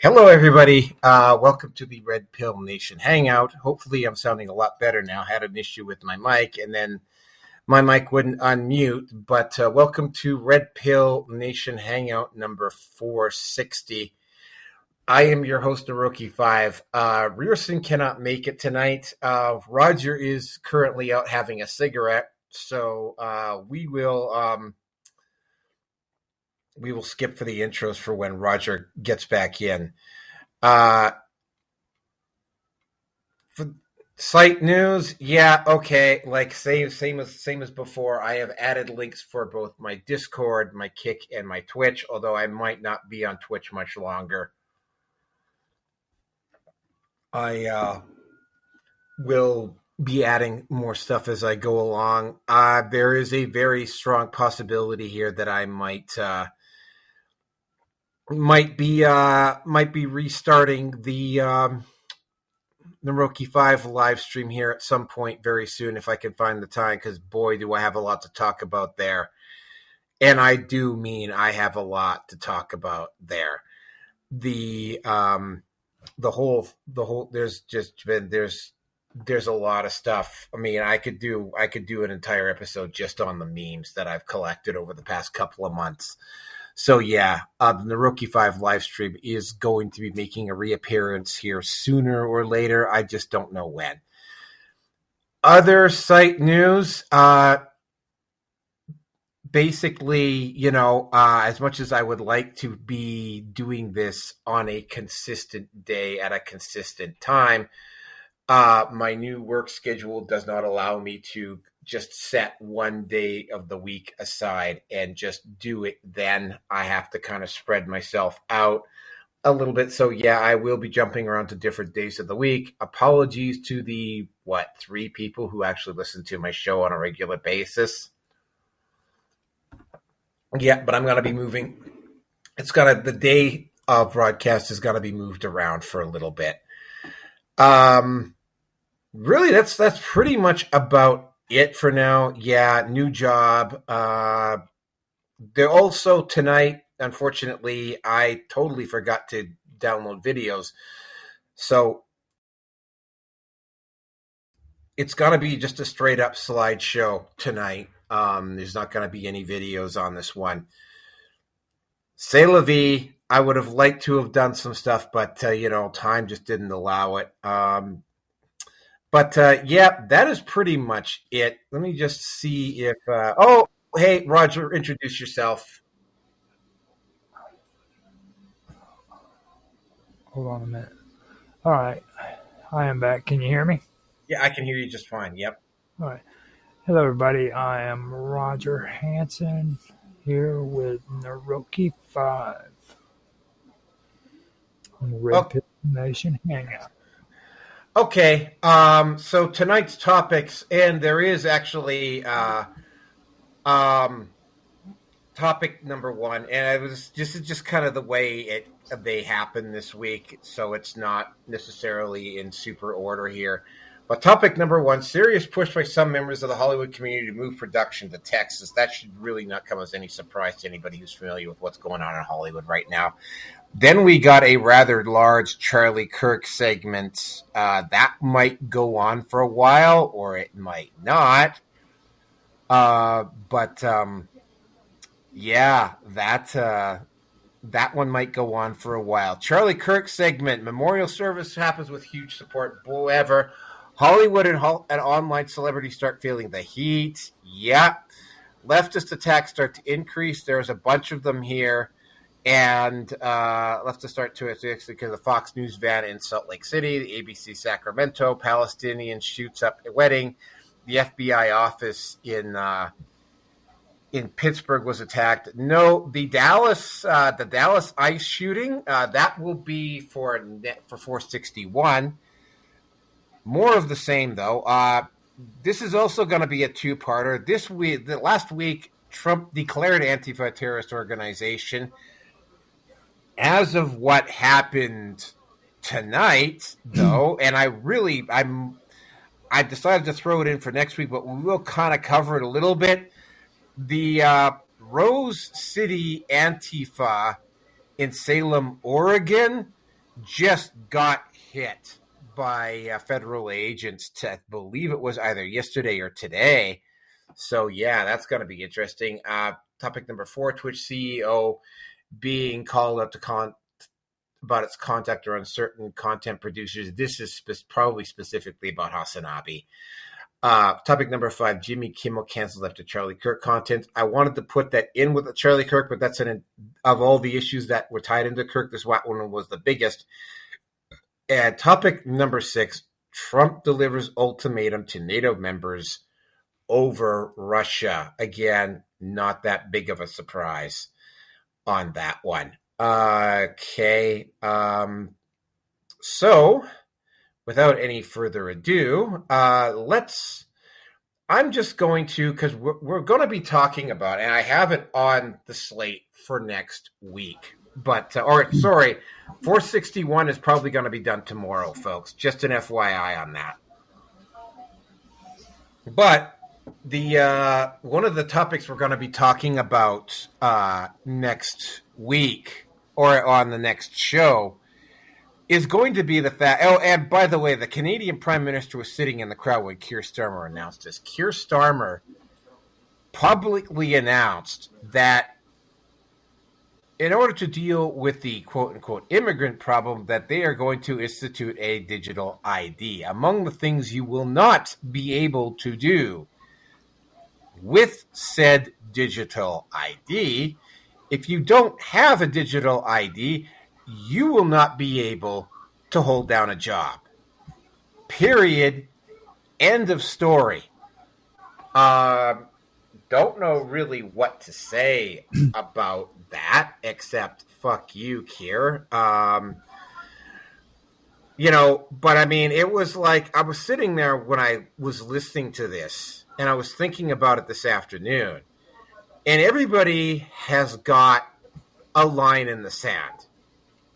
Hello, everybody. Welcome to the Red Pill Nation Hangout. Hopefully, I'm sounding a lot better now. I had an issue with my mic, and then my mic wouldn't unmute. But welcome to Red Pill Nation Hangout number 460. I am your host, Naroki5. Rearson cannot make it tonight. Roger is currently out having a cigarette, so we will skip for the intros for when Roger gets back in. For site news, yeah, okay. Like same as before. I have added links for both my Discord, my Kick, and my Twitch. Although I might not be on Twitch much longer. I will be adding more stuff as I go along. There is a very strong possibility here that I might be restarting the Naroki 5 live stream here at some point very soon if I can find the time, because boy, do I have a lot to talk about there. And I do mean I have a lot to talk about there. The whole there's a lot of stuff. I mean, I could do an entire episode just on the memes that I've collected over the past couple of months. So yeah, the Naroki 5 live stream is going to be making a reappearance here sooner or later. I just don't know when. Other site news, basically, as much as I would like to be doing this on a consistent day at a consistent time, my new work schedule does not allow me to just set one day of the week aside and just do it. Then I have to kind of spread myself out a little bit. So yeah, I will be jumping around to different days of the week. Apologies to the 3 people who actually listen to my show on a regular basis. Yeah, but I'm going to be moving. The day of broadcast is going to be moved around for a little bit. Really, that's pretty much about it for now. Yeah, new job. There also tonight, unfortunately, I totally forgot to download videos. So it's going to be just a straight up slideshow tonight. There's not going to be any videos on this one. C'est la vie. I would have liked to have done some stuff, but, time just didn't allow it. But yeah, that is pretty much it. Let me just see if... hey, Roger, introduce yourself. Hold on a minute. All right. I am back. Can you hear me? Yeah, I can hear you just fine. Yep. All right. Hello, everybody. I am Roger Hanson here with Naroki 5 on the Red Pill Nation Hangout. Okay, so tonight's topics, and there is actually topic number 1, and this is just kind of the way they happen this week, so it's not necessarily in super order here. But topic number 1, serious push by some members of the Hollywood community to move production to Texas. That should really not come as any surprise to anybody who's familiar with what's going on in Hollywood right now. Then we got a rather large Charlie Kirk segment. That might go on for a while, or it might not. But yeah, that one might go on for a while. Charlie Kirk segment. Memorial service happens with huge support. However, Hollywood and online celebrities start feeling the heat. Yeah. Leftist attacks start to increase. There's a bunch of them here. And leftist start to actually because the Fox News van in Salt Lake City, the ABC Sacramento, Palestinian shoots up a wedding. The FBI office in Pittsburgh was attacked. No, the Dallas ICE shooting, that will be for 461. More of the same, though. This is also going to be a two-parter. Last week, Trump declared Antifa a terrorist organization. As of what happened tonight, though, and I decided to throw it in for next week, but we will kind of cover it a little bit. The Rose City Antifa in Salem, Oregon, just got hit by federal agents. I believe it was either yesterday or today. So yeah, that's going to be interesting. Topic number 4: Twitch CEO being called up to about its contact around certain content producers. This is probably specifically about Hasanabi. Topic number 5: Jimmy Kimmel canceled after Charlie Kirk content. I wanted to put that in with the Charlie Kirk, but that's of all the issues that were tied into Kirk, this one was the biggest. And topic number 6: Trump delivers ultimatum to NATO members over Russia. Again, not that big of a surprise on that one. Okay. So, without any further ado, I'm just going to, because we're going to be talking about, and I have it on the slate for next week, but, 461 is probably going to be done tomorrow, folks. Just an FYI on that. But the one of the topics we're going to be talking about next week or on the next show is going to be the fact. Oh, and by the way, the Canadian Prime Minister was sitting in the crowd when Keir Starmer announced this. Keir Starmer publicly announced that in order to deal with the quote-unquote immigrant problem, that they are going to institute a digital ID. Among the things you will not be able to do with said digital ID, if you don't have a digital ID, you will not be able to hold down a job. Period. End of story. Don't know really what to say about that, except fuck you, Keir. But I mean, it was like I was sitting there when I was listening to this, and I was thinking about it this afternoon, and everybody has got a line in the sand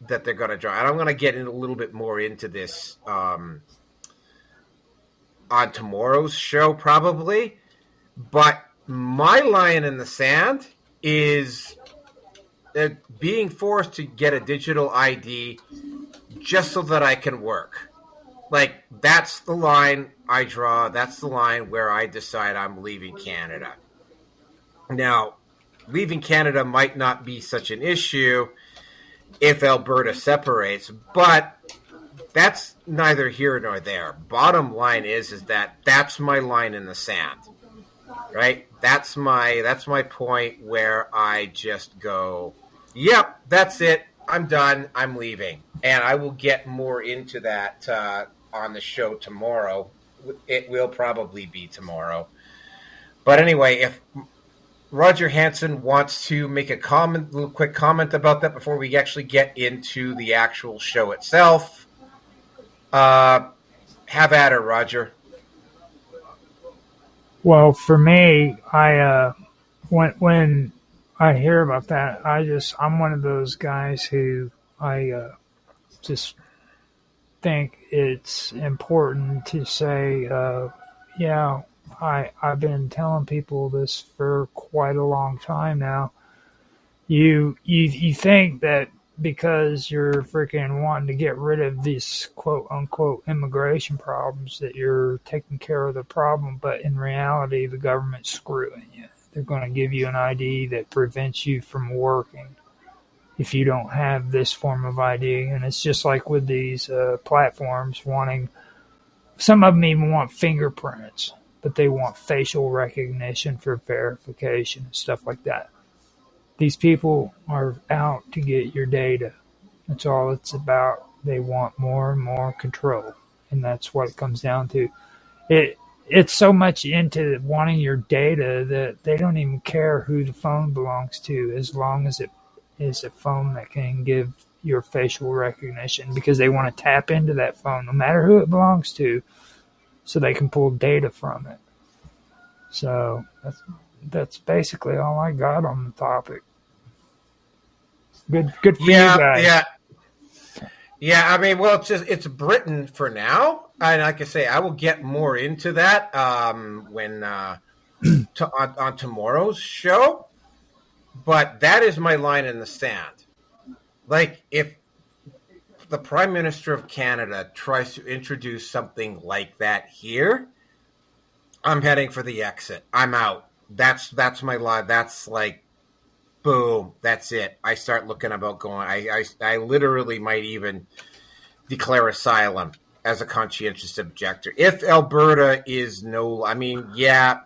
that they're going to draw. And I'm going to get in a little bit more into this on tomorrow's show, probably. But my line in the sand is being forced to get a digital ID just so that I can work. Like, that's the line I draw. That's the line where I decide I'm leaving Canada. Now, leaving Canada might not be such an issue if Alberta separates, but that's neither here nor there. Bottom line is that that's my line in the sand, right? That's my point where I just go, yep, that's it. I'm done. I'm leaving. And I will get more into that on the show tomorrow. It will probably be tomorrow. But anyway, if Roger Hansen wants to make a little quick comment about that before we actually get into the actual show itself, have at her, Roger. Well, for me, when I hear about that, I'm one of those guys who I just think it's important to say, yeah, I've been telling people this for quite a long time now. You think that because you're freaking wanting to get rid of these quote unquote immigration problems that you're taking care of the problem, but in reality the government's screwing you. They're going to give you an ID that prevents you from working if you don't have this form of ID. And it's just like with these platforms wanting, some of them even want fingerprints, but they want facial recognition for verification and stuff like that. These people are out to get your data. That's all it's about. They want more and more control, and that's what it comes down to. It's so much into wanting your data that they don't even care who the phone belongs to, as long as it is a phone that can give your facial recognition, because they want to tap into that phone, no matter who it belongs to, so they can pull data from it. So that's basically all I got on the topic. Good for you guys. Yeah. I mean, well, it's Britain for now, and like I say, I will get more into that when on tomorrow's show. But that is my line in the sand. Like, if the Prime Minister of Canada tries to introduce something like that here, I'm heading for the exit. I'm out. That's my lie. That's like, boom. That's it. I start looking about going. I literally might even declare asylum as a conscientious objector. If Alberta is no, I mean, yeah.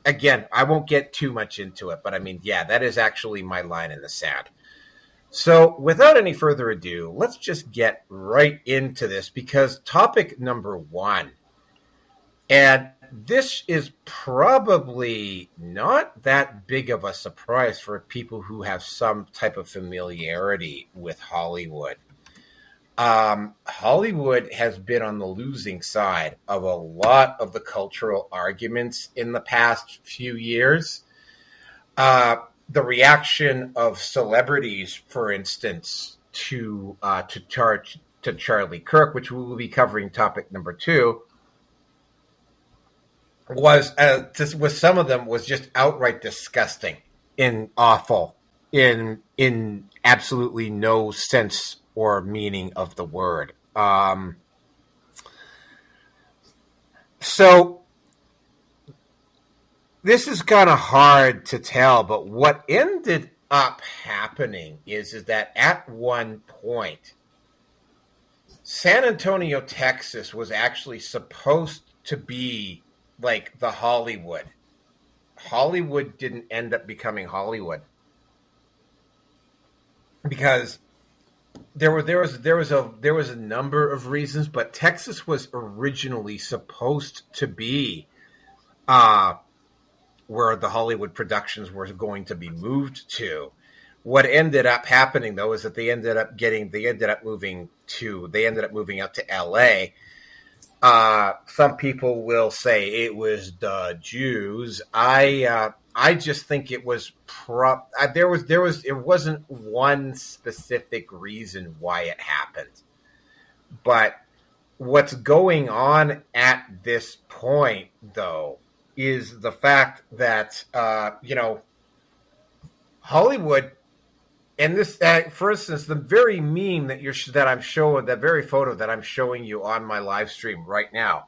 Again, I won't get too much into it, but I mean, yeah, that is actually my line in the sand. So without any further ado, let's just get right into this, because topic number one, and this is probably not that big of a surprise for people who have some type of familiarity with Hollywood. Hollywood has been on the losing side of a lot of the cultural arguments in the past few years. The reaction of celebrities, for instance, to Charlie Kirk, which we will be covering topic number two, was with some of them was just outright disgusting and awful in absolutely no sense or meaning of the word. So this is kind of hard to tell, but what ended up happening is that at one point, San Antonio, Texas was actually supposed to be like the Hollywood. Hollywood didn't end up becoming Hollywood because there was a number of reasons, but Texas was originally supposed to be where the Hollywood productions were going to be moved to. What ended up happening, though, is that they ended up moving out to L.A. Some people will say it was the Jews. I just think it was it wasn't one specific reason why it happened. But what's going on at this point, though, is the fact that Hollywood, and this, for instance, the very meme that I'm showing, that very photo that I'm showing you on my live stream right now.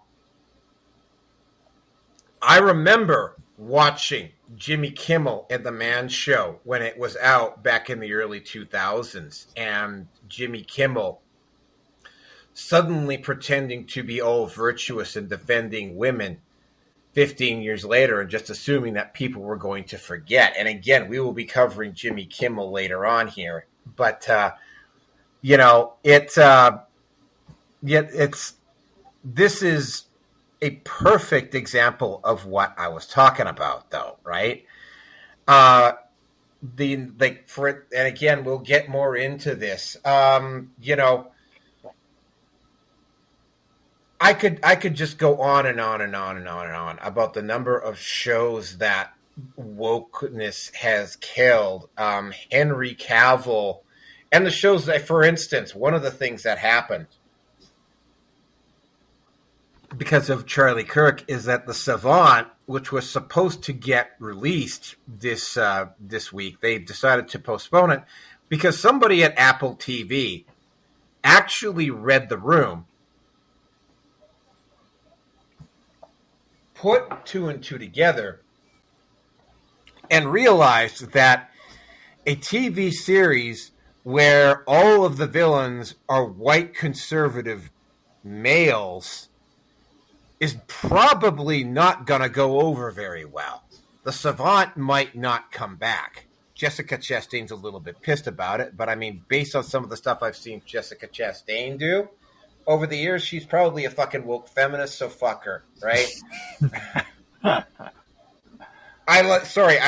I remember watching Jimmy Kimmel at the Man Show when it was out back in the early 2000s, and Jimmy Kimmel suddenly pretending to be all virtuous and defending women 15 years later, and just assuming that people were going to forget. And again, we will be covering Jimmy Kimmel later on here, but this is a perfect example of what I was talking about, though, right? And again, we'll get more into this. I could just go on and on and on and on and on about the number of shows that wokeness has killed. Henry Cavill, and the shows that, for instance, one of the things that happened because of Charlie Kirk is that The Savant, which was supposed to get released this week, they decided to postpone it because somebody at Apple TV actually read the room, put two and two together, and realized that a TV series where all of the villains are white conservative males is probably not going to go over very well. The Savant might not come back. Jessica Chastain's a little bit pissed about it, but I mean, based on some of the stuff I've seen Jessica Chastain do over the years, she's probably a fucking woke feminist, so fuck her, right? I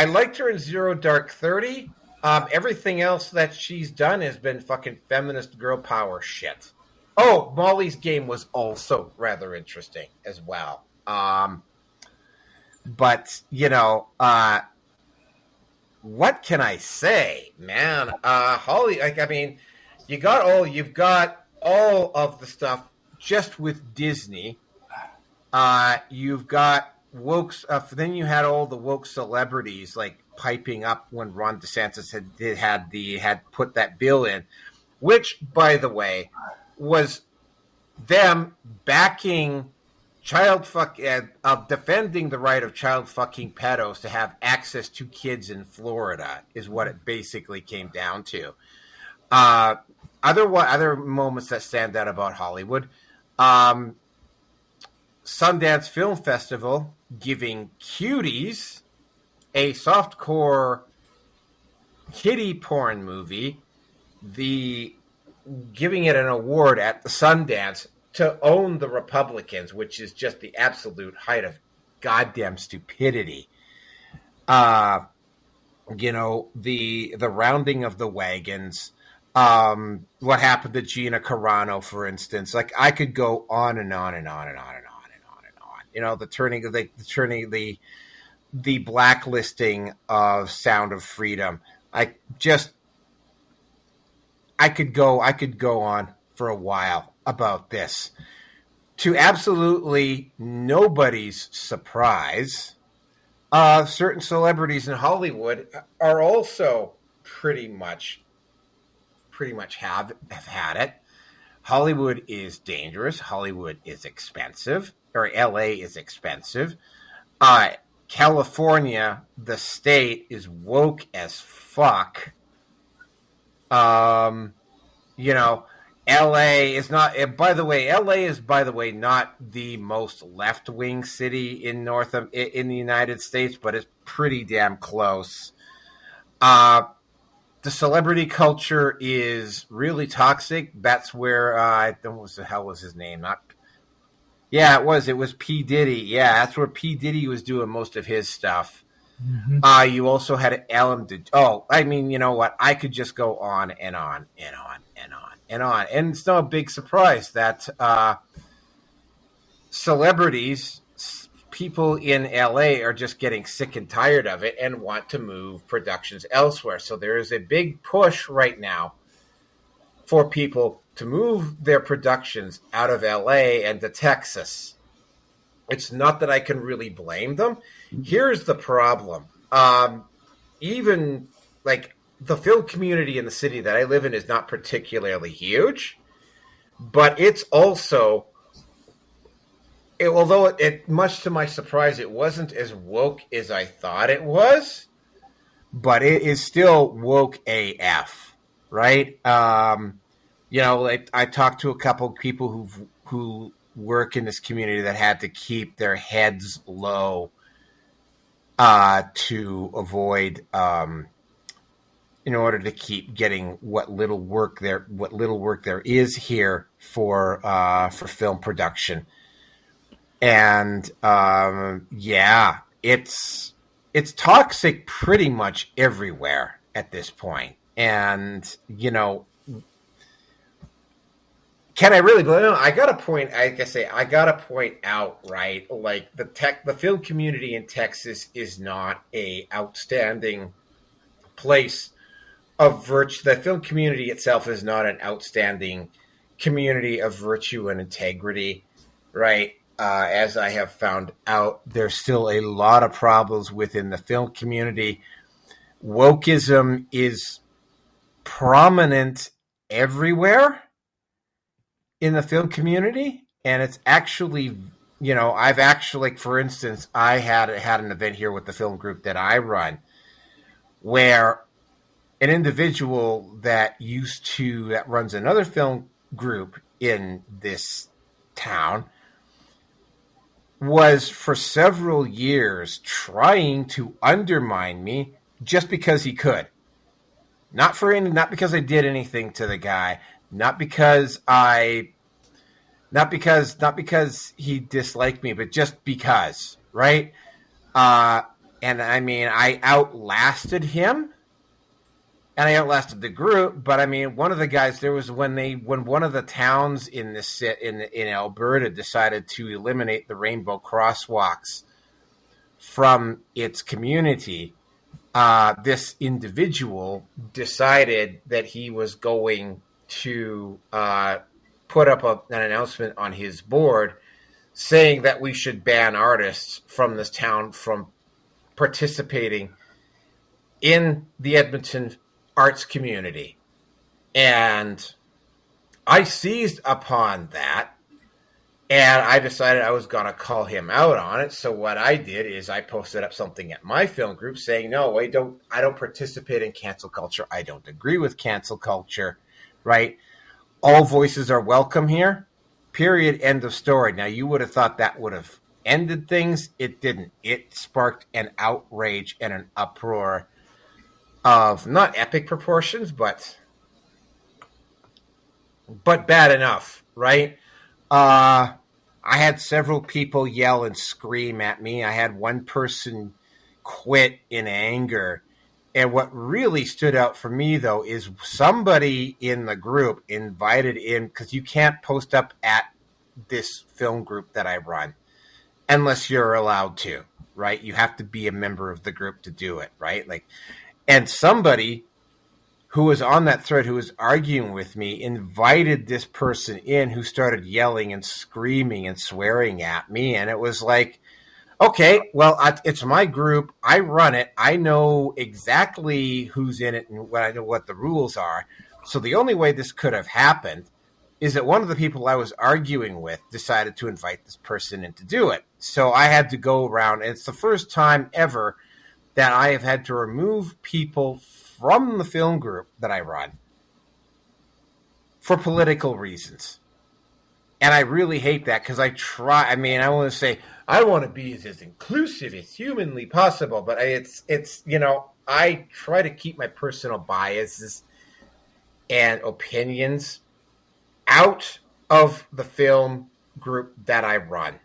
liked her in Zero Dark 30. Everything else that she's done has been fucking feminist girl power shit. Oh, Molly's Game was also rather interesting as well. But, what can I say, man? You've got all of the stuff just with Disney. You've got woke stuff. Then you had all the woke celebrities like piping up when Ron DeSantis had put that bill in, which, by the way, was them backing defending the right of child fucking pedos to have access to kids in Florida is what it basically came down to. Other moments that stand out about Hollywood, Sundance Film Festival giving Cuties, a softcore kiddie porn movie, giving it an award at the Sundance to own the Republicans, which is just the absolute height of goddamn stupidity. The rounding of the wagons. What happened to Gina Carano, for instance? Like, I could go on and on and on and on and on and on and on. The blacklisting of Sound of Freedom. I could go on for a while about this. To absolutely nobody's surprise, certain celebrities in Hollywood are also pretty much have had it. Hollywood is dangerous. Hollywood is expensive, or LA is expensive. California, the state, is woke as fuck. LA is not, by the way, not the most left-wing city in the United States, but it's pretty damn close. The celebrity culture is really toxic. That's where what the hell was his name? It was P. Diddy. Yeah, that's where P. Diddy was doing most of his stuff. Mm-hmm. You also had Ellen. You know what? I could just go on and on and on and on and on. And it's no big surprise that celebrities, people in LA, are just getting sick and tired of it and want to move productions elsewhere. So there is a big push right now for people to move their productions out of LA and to Texas. It's not that I can really blame them. Here's the problem. Even like the film community in the city that I live in is not particularly huge, but it's also, although it much to my surprise, it wasn't as woke as I thought it was, but it is still woke AF, right? I talked to a couple of people who work in this community that had to keep their heads low to avoid, in order to keep getting what little work there is here for film production. And it's toxic pretty much everywhere at this point. And can I really blame them? I gotta point out, right? Like the film community in Texas is not a outstanding place of virtue. The film community itself is not an outstanding community of virtue and integrity, right? As I have found out, there's still a lot of problems within the film community. Wokeism is prominent everywhere in the film community, and it's actually, for instance, I had an event here with the film group that I run, where an individual that runs another film group in this town was for several years trying to undermine me just because he could. Not because I did anything to the guy, not because he disliked me, but just because, right? And I mean, I outlasted him, and I outlasted the group. But I mean, one of the guys, there was when one of the towns in Alberta decided to eliminate the rainbow crosswalks from its community. This individual decided that he was going to put up an announcement on his board saying that we should ban artists from this town from participating in the Edmonton arts community. And I seized upon that, and I decided I was going to call him out on it. So what I did is I posted up something at my film group saying, no, I don't participate in cancel culture. I don't agree with cancel culture, right? All voices are welcome here, period, end of story. Now, you would have thought that would have ended things. It didn't. It sparked an outrage and an uproar of not epic proportions, but bad enough, right? I had several people yell and scream at me. I had one person quit in anger. And what really stood out for me, though, is somebody in the group invited in, because you can't post up at this film group that I run unless you're allowed to, right? You have to be a member of the group to do it, right? And somebody who was on that thread, who was arguing with me, invited this person in who started yelling and screaming and swearing at me. And it was like, okay, well, it's my group. I run it. I know exactly who's in it and I know what the rules are. So the only way this could have happened is that one of the people I was arguing with decided to invite this person in to do it. So I had to go around, and it's the first time ever that I have had to remove people from the film group that I run for political reasons. And I really hate that, because I want to say I want to be as inclusive as humanly possible, but it's I try to keep my personal biases and opinions out of the film group that I run,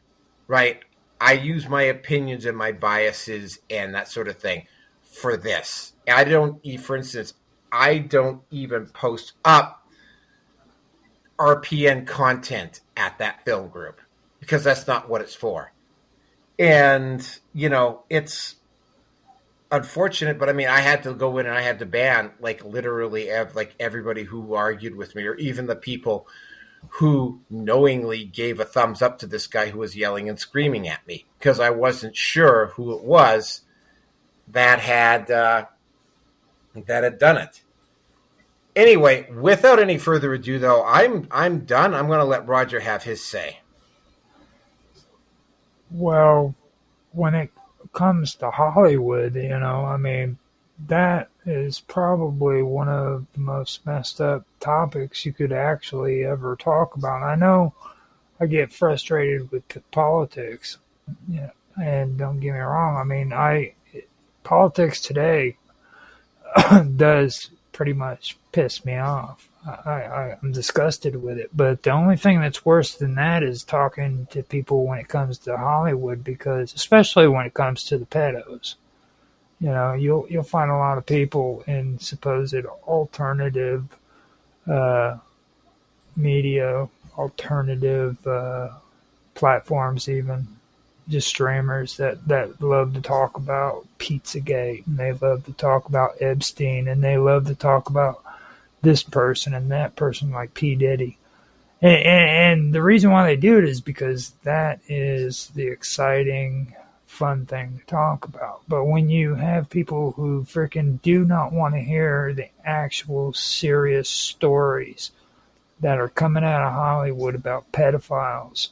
right? I use my opinions and my biases and that sort of thing for this. For instance, I don't even post up RPN content at that film group because that's not what it's for. And, it's unfortunate, but I had to go in and I had to ban literally everybody who argued with me, or even the people who knowingly gave a thumbs up to this guy who was yelling and screaming at me, because I wasn't sure who it was that had done it. Anyway, without any further ado, though, I'm done. I'm going to let Roger have his say. Well, when it comes to Hollywood, that is probably one of the most messed up topics you could actually ever talk about. I know I get frustrated with politics, and don't get me wrong. Politics today does pretty much piss me off. I'm disgusted with it. But the only thing that's worse than that is talking to people when it comes to Hollywood, because especially when it comes to the pedos. You'll find a lot of people in supposed alternative media, alternative platforms, even just streamers that love to talk about Pizzagate, and they love to talk about Epstein, and they love to talk about this person and that person, like P. Diddy. And the reason why they do it is because that is the exciting, fun thing to talk about. But when you have people who freaking do not want to hear the actual serious stories that are coming out of Hollywood about pedophiles,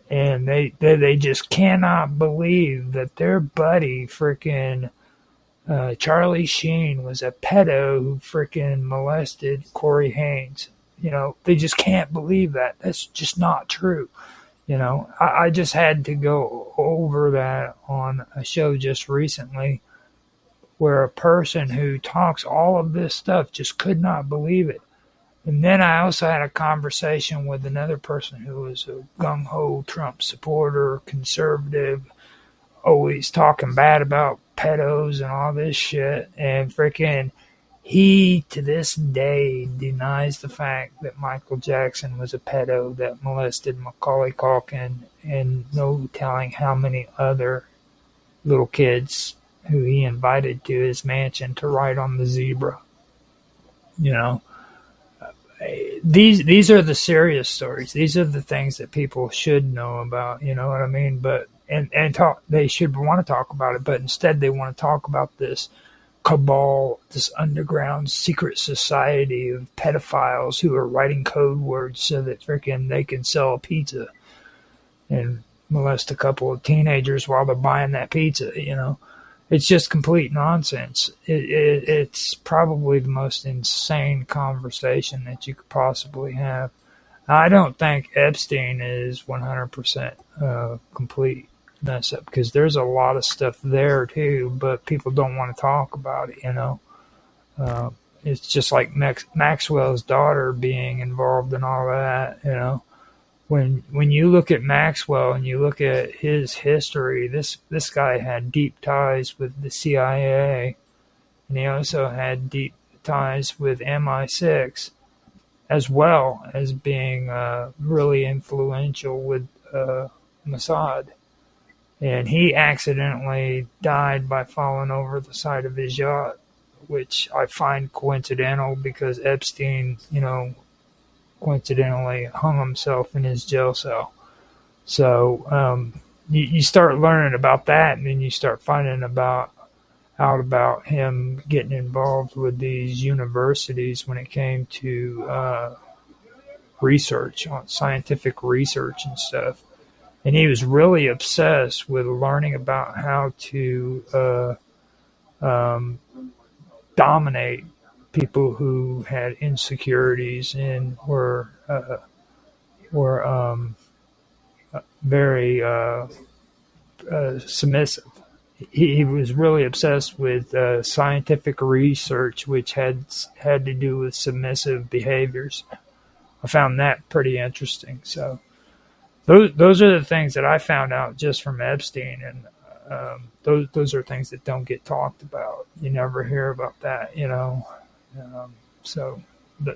and they just cannot believe that their buddy freaking Charlie Sheen was a pedo who freaking molested Corey Haines. They just can't believe that. That's just not true. I just had to go over that on a show just recently, where a person who talks all of this stuff just could not believe it. And then I also had a conversation with another person who was a gung-ho Trump supporter, conservative, always talking bad about pedos and all this shit. And freaking he, to this day, denies the fact that Michael Jackson was a pedo that molested Macaulay Culkin, and no telling how many other little kids who he invited to his mansion to ride on the zebra. These are the serious stories. These are the things that people should know about. You know what I mean? But and talk. They should want to talk about it, but instead they want to talk about this cabal, this underground secret society of pedophiles who are writing code words so that freaking they can sell a pizza and molest a couple of teenagers while they're buying that pizza. It's just complete nonsense. It's probably the most insane conversation that you could possibly have. I don't think Epstein is 100% complete mess up, because there's a lot of stuff there too, but people don't want to talk about it. It's just like Maxwell's daughter being involved in all of that. When you look at Maxwell and you look at his history, this guy had deep ties with the CIA, and he also had deep ties with MI6, as well as being really influential with Mossad. And he accidentally died by falling over the side of his yacht, which I find coincidental because Epstein, coincidentally hung himself in his jail cell. So you start learning about that, and then you start finding out about him getting involved with these universities when it came to research, on scientific research and stuff. And he was really obsessed with learning about how to dominate people who had insecurities and were very submissive. He was really obsessed with scientific research, which had to do with submissive behaviors. I found that pretty interesting. So those are the things that I found out just from Epstein, and those are things that don't get talked about. You never hear about that, So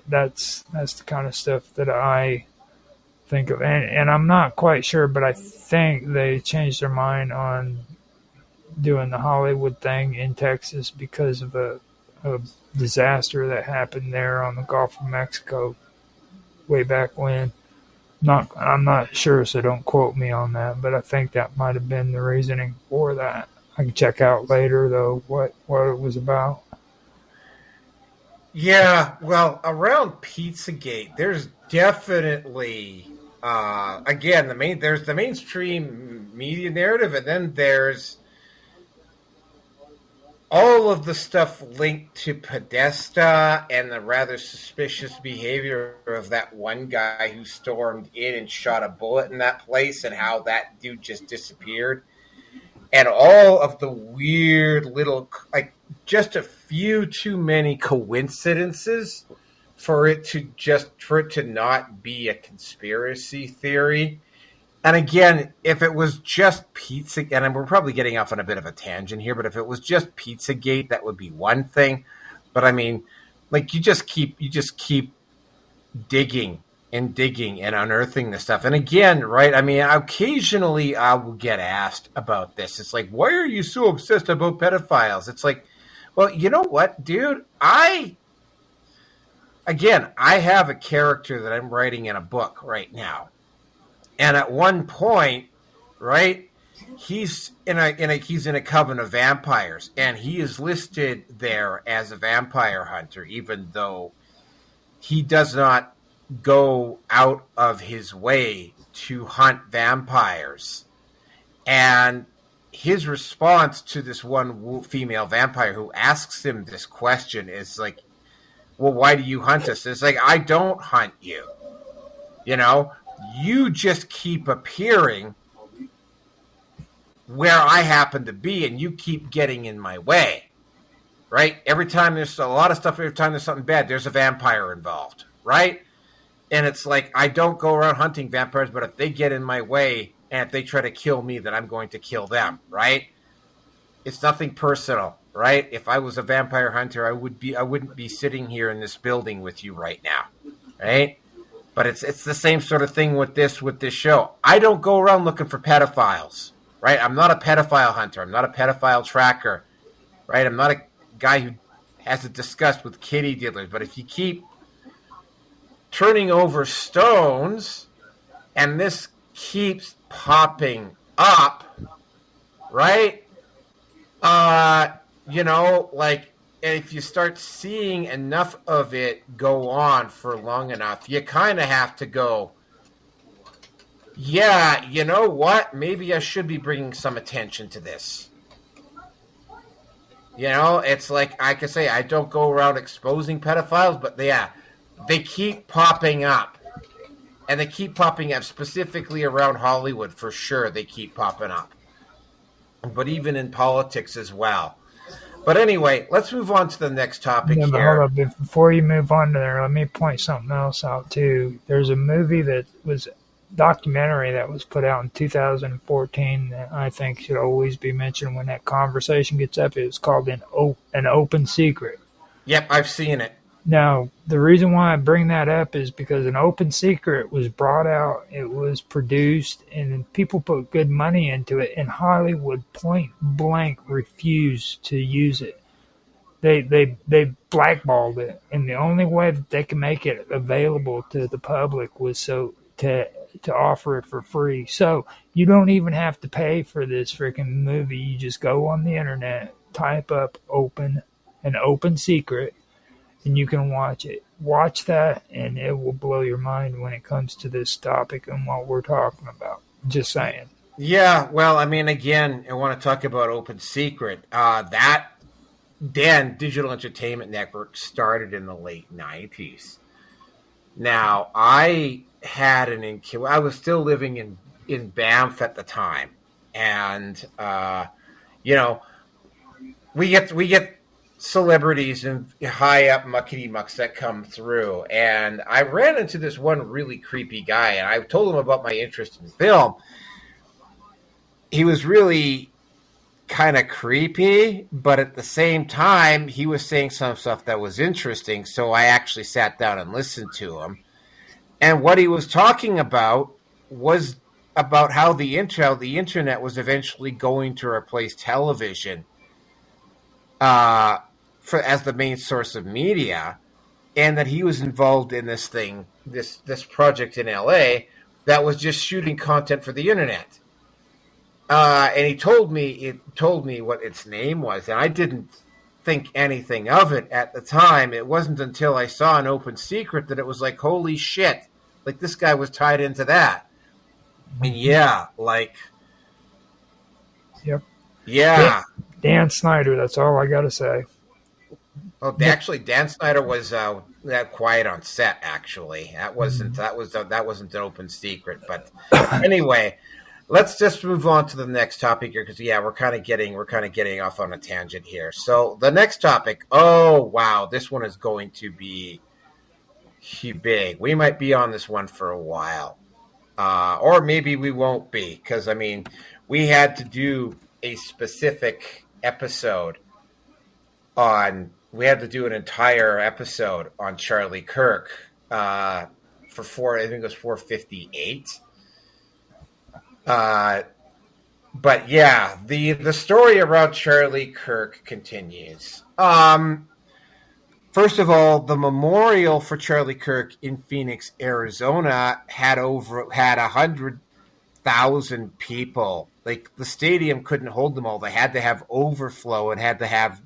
that's the kind of stuff that I think of, and I'm not quite sure, but I think they changed their mind on doing the Hollywood thing in Texas because of a disaster that happened there on the Gulf of Mexico way back when. I'm not sure, so don't quote me on that, but I think that might have been the reasoning for that. I can check out later, though, what it was about. Yeah, well, around Pizzagate, there's definitely, again, there's the mainstream media narrative, and then there's all of the stuff linked to Podesta and the rather suspicious behavior of that one guy who stormed in and shot a bullet in that place, and how that dude just disappeared. And all of the weird little, just a few too many coincidences for it to not be a conspiracy theory. And again, if it was just Pizza, and we're probably getting off on a bit of a tangent here, but if it was just Pizzagate, that would be one thing. But I mean, you just keep digging and unearthing this stuff. And again, right, I mean, occasionally I will get asked about this. It's like, why are you so obsessed about pedophiles? It's like, well, you know what, dude? I have a character that I'm writing in a book right now. And at one point, right, he's in a coven of vampires, and he is listed there as a vampire hunter, even though he does not go out of his way to hunt vampires. And his response to this one female vampire who asks him this question is like, well, why do you hunt us? It's like, I don't hunt you. You just keep appearing where I happen to be, and you keep getting in my way, right? Every time there's a lot of stuff, every time there's something bad, there's a vampire involved, right? And it's like, I don't go around hunting vampires, but if they get in my way and if they try to kill me, then I'm going to kill them, right? It's nothing personal, right? If I was a vampire hunter, I wouldn't be sitting here in this building with you right now, right? But it's the same sort of thing with this show. I don't go around looking for pedophiles, right? I'm not a pedophile hunter. I'm not a pedophile tracker, right? I'm not a guy who has a disgust with kitty diddlers. But if you keep turning over stones and this keeps popping up, right? if you start seeing enough of it go on for long enough, you kind of have to go, yeah, you know what? Maybe I should be bringing some attention to this. You know, it's like I can say I don't go around exposing pedophiles, but yeah, they keep popping up. And they keep popping up specifically around Hollywood for sure. They keep popping up. But even in politics as well. But anyway, let's move on to the next topic but here. Hold up. Before you move on to there, let me point something else out too. There's a movie that was documentary that was put out in 2014 that I think should always be mentioned when that conversation gets up. It was called An Open Secret. Yep, I've seen it. Now, the reason why I bring that up is because An Open Secret was brought out, it was produced, and people put good money into it, and Hollywood point blank refused to use it. They blackballed it, and the only way that they can make it available to the public was to offer it for free. So you don't even have to pay for this freaking movie. You just go on the internet, type up An Open Secret, and you can watch it. Watch that, and it will blow your mind when it comes to this topic and what we're talking about. Just saying. Yeah, well, I mean, again, I want to talk about Open Secret. That Digital Entertainment Network started in the late 90s. Now, I had I was still living in Banff at the time, and you know, we get celebrities and high up muckety mucks that come through, and I ran into this one really creepy guy, and I told him about my interest in film. He was really kind of creepy, but at the same time, he was saying some stuff that was interesting, so I actually sat down and listened to him. And what he was talking about was about how the internet was eventually going to replace television as the main source of media, and that he was involved in this project in LA that was just shooting content for the internet. And he told me what its name was, and I didn't think anything of it at the time. It wasn't until I saw An Open Secret that it was like, holy shit, like this guy was tied into that. And yeah, like, yep, yeah. Dan Snyder, that's all I gotta say. Oh, actually, Dan Snyder was that quiet on set. Actually, that wasn't an open secret. But anyway, let's just move on to the next topic here because we're kind of getting off on a tangent here. So the next topic. Oh wow, this one is going to be big. We might be on this one for a while, or maybe we won't be because I mean we had to do a specific episode on. We had to do an entire episode on Charlie Kirk I think it was 458. But yeah, the story around Charlie Kirk continues. First of all, the memorial for Charlie Kirk in Phoenix, Arizona had 100,000 people. Like the stadium couldn't hold them all. They had to have overflow and had to have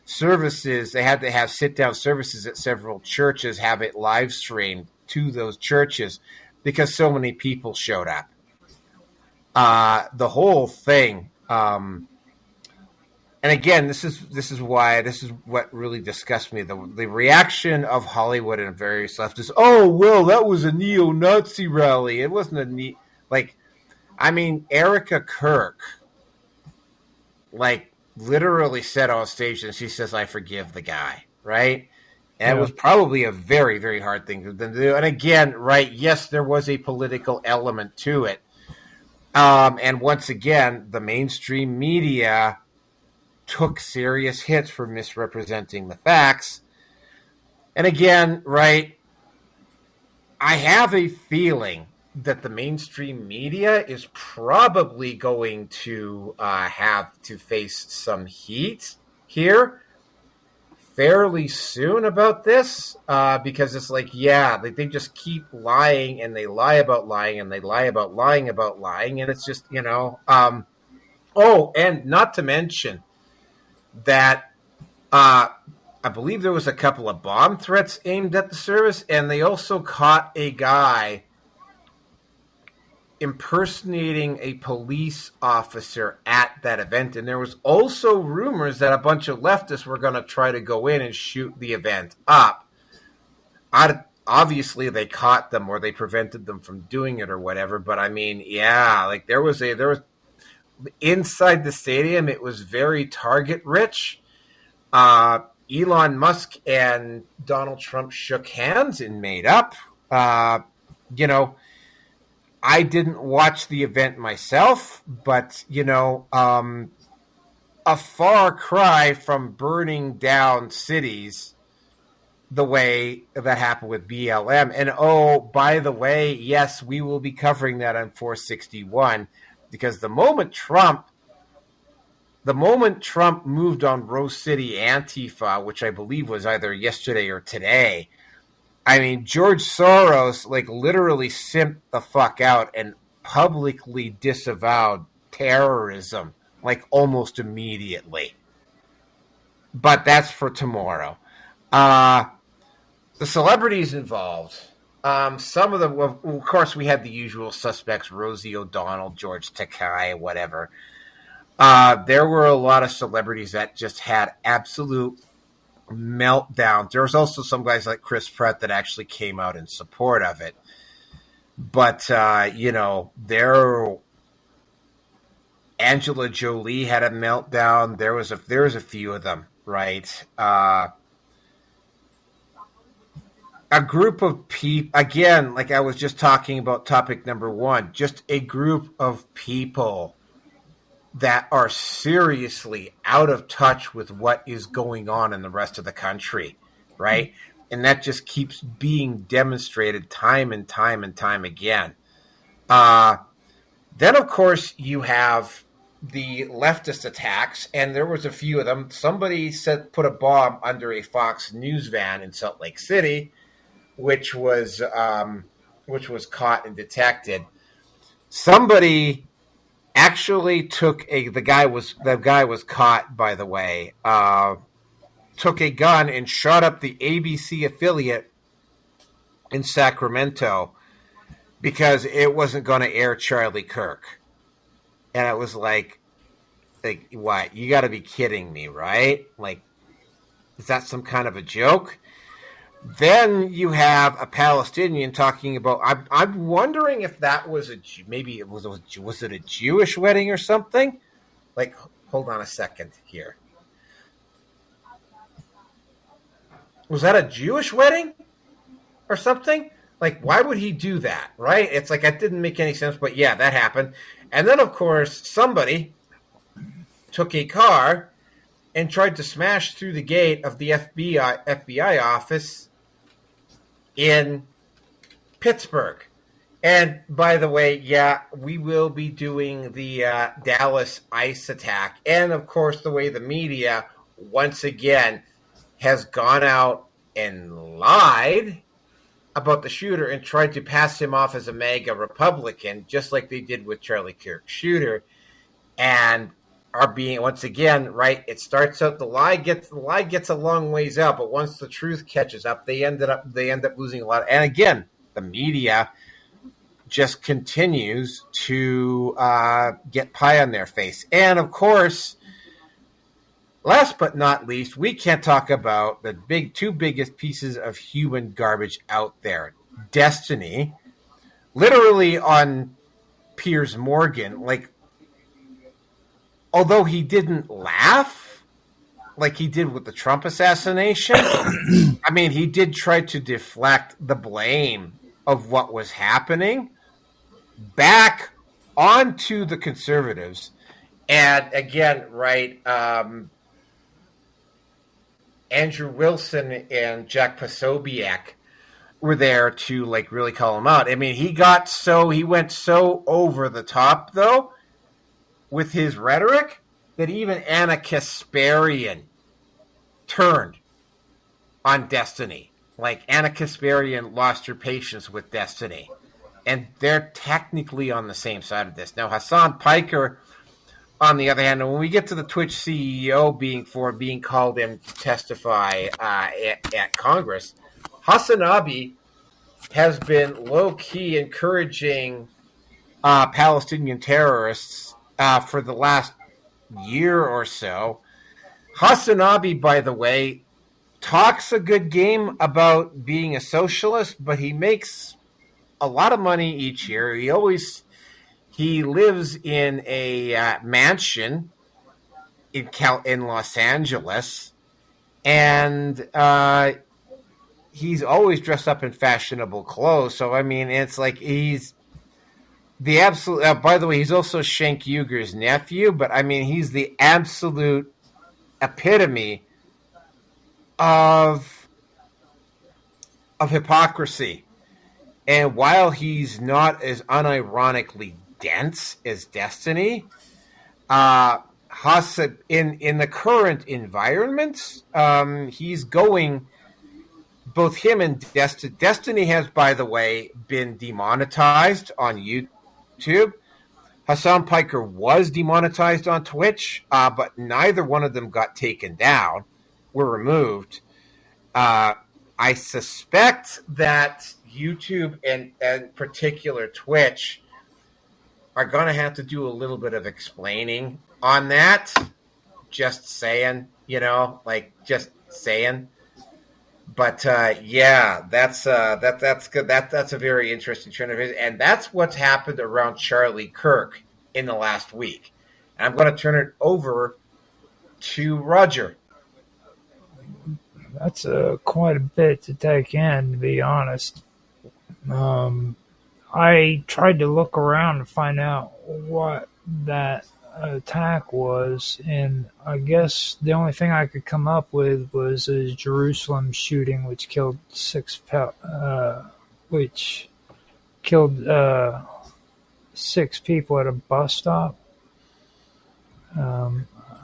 services. They had to have sit-down services at several churches, have it live streamed to those churches because so many people showed up. The whole thing, and again, this is what really disgusts me. The reaction of Hollywood and various leftists. Oh, well, that was a neo-Nazi rally. It wasn't Erica Kirk, literally said on stage, and she says, "I forgive the guy," right? And it was probably a very, very hard thing to do. And again, right, yes, there was a political element to it. And once again, the mainstream media took serious hits for misrepresenting the facts. And again, right, I have a feeling that the mainstream media is probably going to have to face some heat here fairly soon about this because it's they just keep lying and they lie about lying and they lie about lying about lying, and it's just and not to mention that I believe there was a couple of bomb threats aimed at the service, and they also caught a guy impersonating a police officer at that event. And there was also rumors that a bunch of leftists were going to try to go in and shoot the event up. Obviously, they caught them or they prevented them from doing it or whatever. But I mean, yeah, like there was inside the stadium, it was very target rich. Elon Musk and Donald Trump shook hands and made up. I didn't watch the event myself, but, a far cry from burning down cities the way that happened with BLM. And, oh, by the way, yes, we will be covering that on 461, because the moment Trump moved on Rose City Antifa, which I believe was either yesterday or today, I mean, George Soros, literally simped the fuck out and publicly disavowed terrorism, almost immediately. But that's for tomorrow. The celebrities involved, some of them, of course, we had the usual suspects, Rosie O'Donnell, George Takei, whatever. There were a lot of celebrities that just had absolute meltdown. There was also some guys like Chris Pratt that actually came out in support of it. But, Angela Jolie had a meltdown. There was a few of them, right? A group of people, again, like I was just talking about topic number one, just a group of people that are seriously out of touch with what is going on in the rest of the country, right? And that just keeps being demonstrated time and time and time again. Then, of course, you have the leftist attacks, and there was a few of them. Somebody put a bomb under a Fox News van in Salt Lake City, which was caught and detected. Somebody actually the guy was caught, by the way, took a gun and shot up the ABC affiliate in Sacramento because it wasn't going to air Charlie Kirk. And it was like what? You got to be kidding me, right? Is that some kind of a joke? Then you have a Palestinian talking about. I'm wondering if that was was it a Jewish wedding or something? Hold on a second here. Was that a Jewish wedding or something? Why would he do that? Right? It's that didn't make any sense. But yeah, that happened. And then of course somebody took a car and tried to smash through the gate of the FBI office in Pittsburgh. And by the way, yeah, we will be doing the Dallas ICE attack. And of course, the way the media, once again, has gone out and lied about the shooter and tried to pass him off as a MAGA Republican, just like they did with Charlie Kirk shooter. And are being, once again, right, it starts out, the lie gets a long ways out, but once the truth catches up, they end up losing a lot. And again, the media just continues to get pie on their face. And of course, last but not least, we can't talk about the two biggest pieces of human garbage out there. Destiny, literally on Piers Morgan, although he didn't laugh like he did with the Trump assassination, I mean, he did try to deflect the blame of what was happening back onto the conservatives. And again, right, Andrew Wilson and Jack Posobiec were there to really call him out. I mean, he went so over the top, though, with his rhetoric that even Anna Kasparian turned on Destiny. Anna Kasparian lost her patience with Destiny. And they're technically on the same side of this. Now, Hasan Piker, on the other hand, when we get to the Twitch CEO being called in to testify at Congress, Hasanabi has been low-key encouraging Palestinian terrorists for the last year or so. Hasanabi, by the way, talks a good game about being a socialist, but he makes a lot of money each year. He lives in a mansion in Los Angeles, and he's always dressed up in fashionable clothes. So I mean, it's like he's the absolute. By the way, he's also Cenk Uyghur's nephew, but I mean, he's the absolute epitome of hypocrisy. And while he's not as unironically dense as Destiny, Hasan, in the current environment, he's going. Both him and Destiny has, by the way, been demonetized on YouTube. Hasan Piker was demonetized on Twitch, but neither one of them got taken down, were removed. I suspect that YouTube and particular Twitch are going to have to do a little bit of explaining on that. Just saying, just saying. But yeah, that's good. That's a very interesting trend of his, and that's what's happened around Charlie Kirk in the last week. And I'm going to turn it over to Roger. That's quite a bit to take in, to be honest. I tried to look around to find out what that attack was, and I guess the only thing I could come up with was a Jerusalem shooting, which killed six people at a bus stop.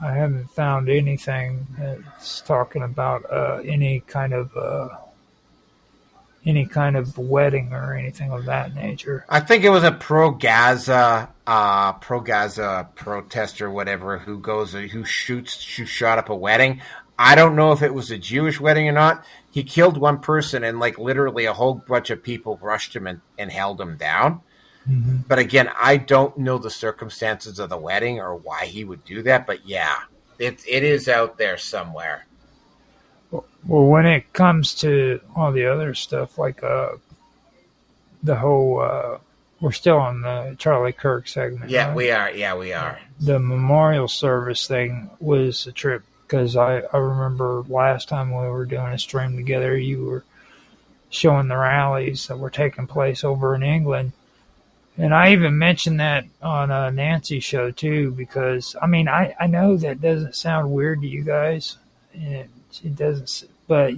I haven't found anything that's talking about any kind of wedding or anything of that nature. I think it was a pro-Gaza protester, or whatever, who shot up a wedding. I don't know if it was a Jewish wedding or not. He killed one person, and literally a whole bunch of people rushed him and held him down. Mm-hmm. But again, I don't know the circumstances of the wedding or why he would do that. But yeah, it is out there somewhere. Well, when it comes to all the other stuff, like the whole, we're still on the Charlie Kirk segment. Yeah, right? we are. Yeah, we are. The memorial service thing was a trip, because I remember last time we were doing a stream together, you were showing the rallies that were taking place over in England. And I even mentioned that on Nancy's show, too, because, I mean, I know that doesn't sound weird to you guys. And it doesn't. But,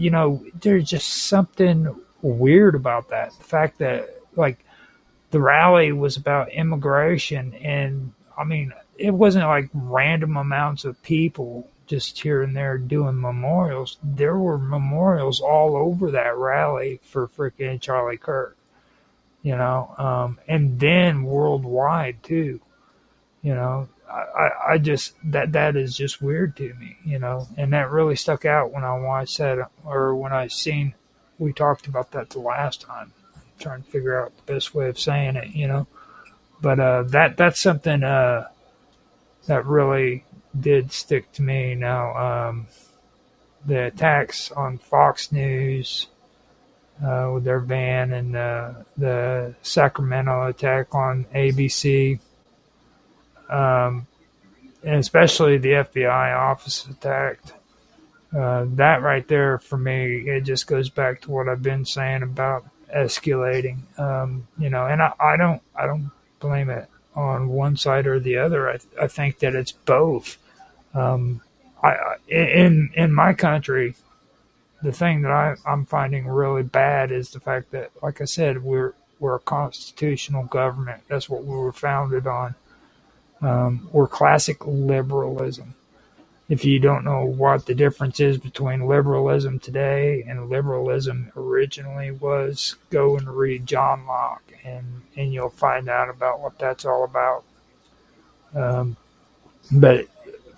there's just something weird about that. The fact that, the rally was about immigration. And, I mean, it wasn't like random amounts of people just here and there doing memorials. There were memorials all over that rally for freaking Charlie Kirk. And then worldwide too, I just, that is just weird to me, and that really stuck out when I watched that, or when we talked about that the last time, trying to figure out the best way of saying it, but, that's something, that really did stick to me. Now, the attacks on Fox News, with their van, and the Sacramento attack on ABC, and especially the FBI office attacked. That right there, for me, it just goes back to what I've been saying about escalating. And I don't blame it on one side or the other. I think that it's both. In my country, the thing that I'm finding really bad is the fact that, like I said, we're a constitutional government. That's what we were founded on. We're classic liberalism. If you don't know what the difference is between liberalism today and liberalism originally was, go and read John Locke, and you'll find out about what that's all about. But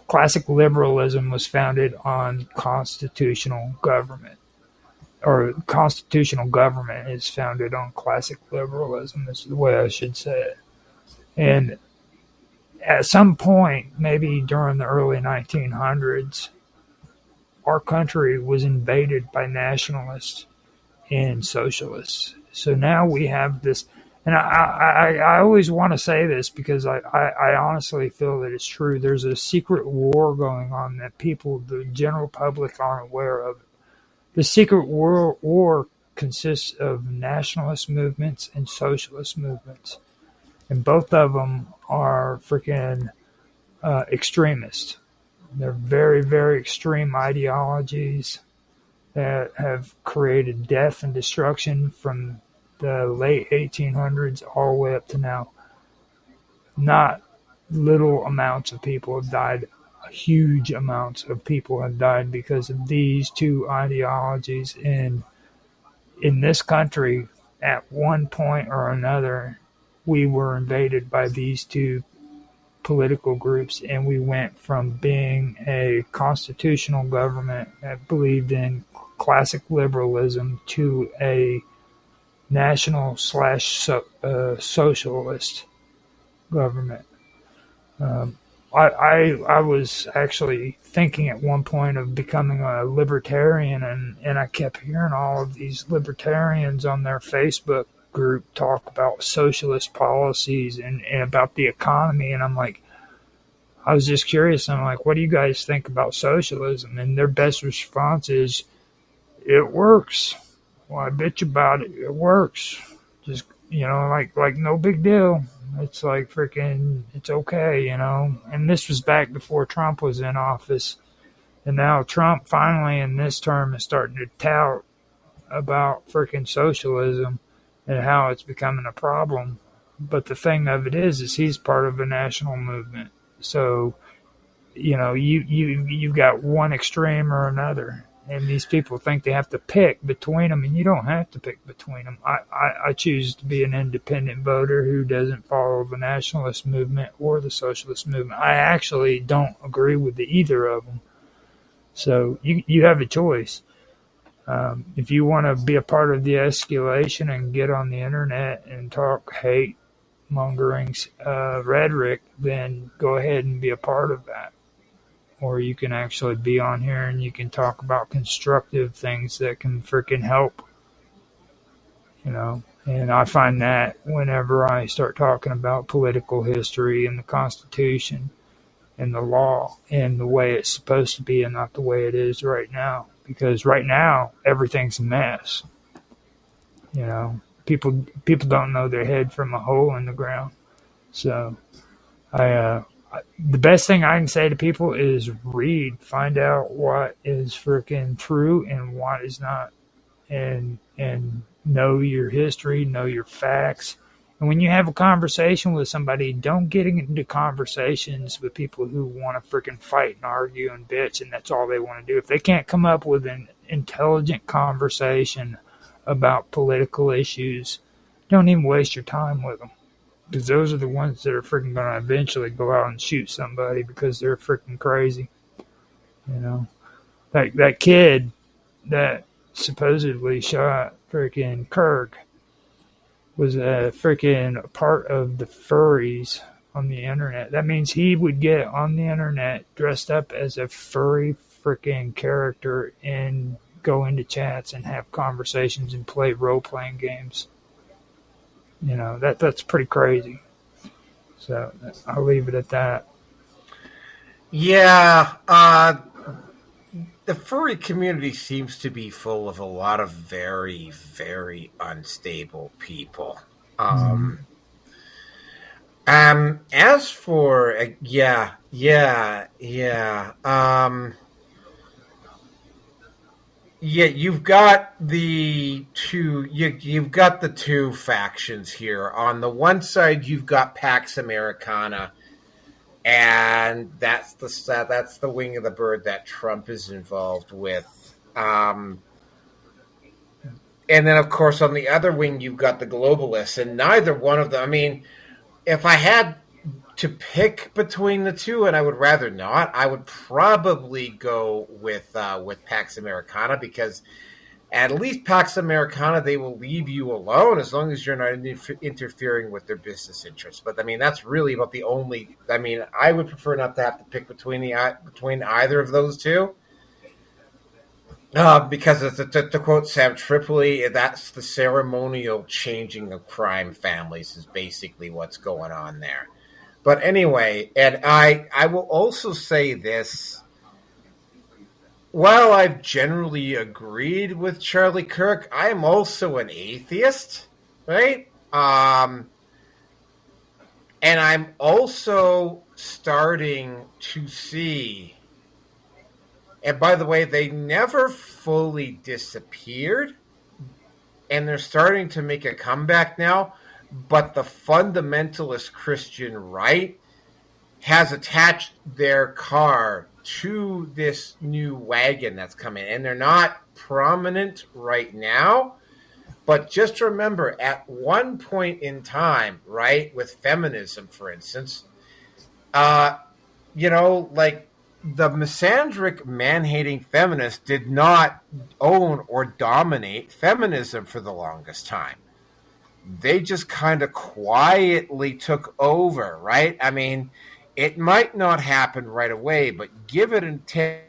classic liberalism was founded on constitutional government, or constitutional government is founded on classic liberalism, is the way I should say it. And at some point, maybe during the early 1900s, our country was invaded by nationalists and socialists. So now we have this, and I always want to say this because I honestly feel that it's true. There's a secret war going on that people, the general public, aren't aware of. The secret war consists of nationalist movements and socialist movements, and both of them are freaking extremist. They're very, very extreme ideologies that have created death and destruction from the late 1800s all the way up to now. Not little amounts of people have died. Huge amounts of people have died because of these two ideologies. And in this country, at one point or another, we were invaded by these two political groups, and we went from being a constitutional government that believed in classic liberalism to a national slash socialist government. I was actually thinking at one point of becoming a libertarian, and I kept hearing all of these libertarians on their Facebook group talk about socialist policies and about the economy, and I'm like, I was just curious. I'm like, what do you guys think about socialism? And their best response is, it works. Well, I bitch about it. It works. Just, like no big deal. It's like freaking, it's okay, And this was back before Trump was in office. And now Trump finally in this term is starting to tout about freaking socialism and how it's becoming a problem. But the thing of it is he's part of a national movement. So, you've got one extreme or another. And these people think they have to pick between them, and you don't have to pick between them. I choose to be an independent voter who doesn't follow the nationalist movement or the socialist movement. I actually don't agree with either of them. So you have a choice. If you want to be a part of the escalation and get on the internet and talk hate mongering rhetoric, then go ahead and be a part of that. Or you can actually be on here and you can talk about constructive things that can freaking help. And I find that whenever I start talking about political history and the Constitution and the law and the way it's supposed to be and not the way it is right now. Because right now, everything's a mess. People don't know their head from a hole in the ground. So the best thing I can say to people is read, find out what is freaking true and what is not, and know your history, know your facts. And when you have a conversation with somebody, don't get into conversations with people who want to freaking fight and argue and bitch, and that's all they want to do. If they can't come up with an intelligent conversation about political issues, don't even waste your time with them. Because those are the ones that are freaking going to eventually go out and shoot somebody because they're freaking crazy. That kid that supposedly shot freaking Kirk was a freaking part of the furries on the internet. That means he would get on the internet dressed up as a furry freaking character and go into chats and have conversations and play role-playing games. That's pretty crazy. So I'll leave it at that. Yeah, the furry community seems to be full of a lot of very, very unstable people. As for yeah, you've got the two. You've got the two factions here. On the one side, you've got Pax Americana, and that's the wing of the bird that Trump is involved with. And then, of course, on the other wing, you've got the globalists, and neither one of them. I mean, if I had to pick between the two, and I would rather not, I would probably go with Pax Americana, because at least Pax Americana, they will leave you alone as long as you're not interfering with their business interests. But I mean, that's really about the only. I mean, I would prefer not to have to pick between either of those two, because to quote Sam Tripoli, that's the ceremonial changing of crime families is basically what's going on there. But anyway, and I will also say this. While I've generally agreed with Charlie Kirk, I am also an atheist, right? And I'm also starting to see, and by the way, they never fully disappeared, and they're starting to make a comeback now, but the fundamentalist Christian right has attached their car to this new wagon that's coming, and they're not prominent right now, but just remember, at one point in time, right, with feminism, for instance, like the misandric, man-hating feminists did not own or dominate feminism for the longest time. They just kind of quietly took over, right? I mean, it might not happen right away, but give it in 10,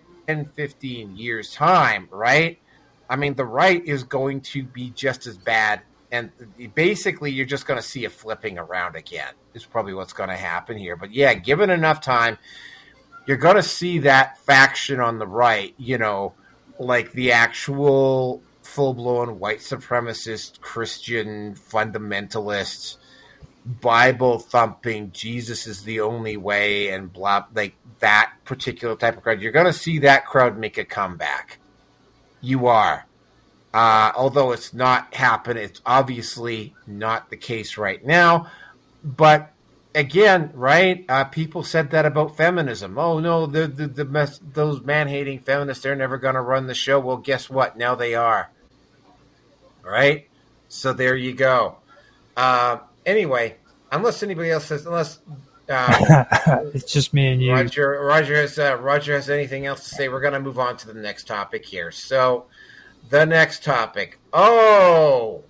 15 years' time, right? I mean, the right is going to be just as bad. And basically, you're just going to see it flipping around again is probably what's going to happen here. But yeah, given enough time, you're going to see that faction on the right, like the actual full-blown white supremacist, Christian fundamentalists, Bible thumping, Jesus is the only way, and blah, like that particular type of crowd. You're going to see that crowd make a comeback. You are. Although it's not happening, it's obviously not the case right now. But again, right? People said that about feminism. Oh no, those man-hating feminists, they're never going to run the show. Well, guess what? Now they are. Right? So there you go. Anyway, unless anybody else says, it's just me and you. Roger has anything else to say, we're going to move on to the next topic here. So, the next topic. Oh,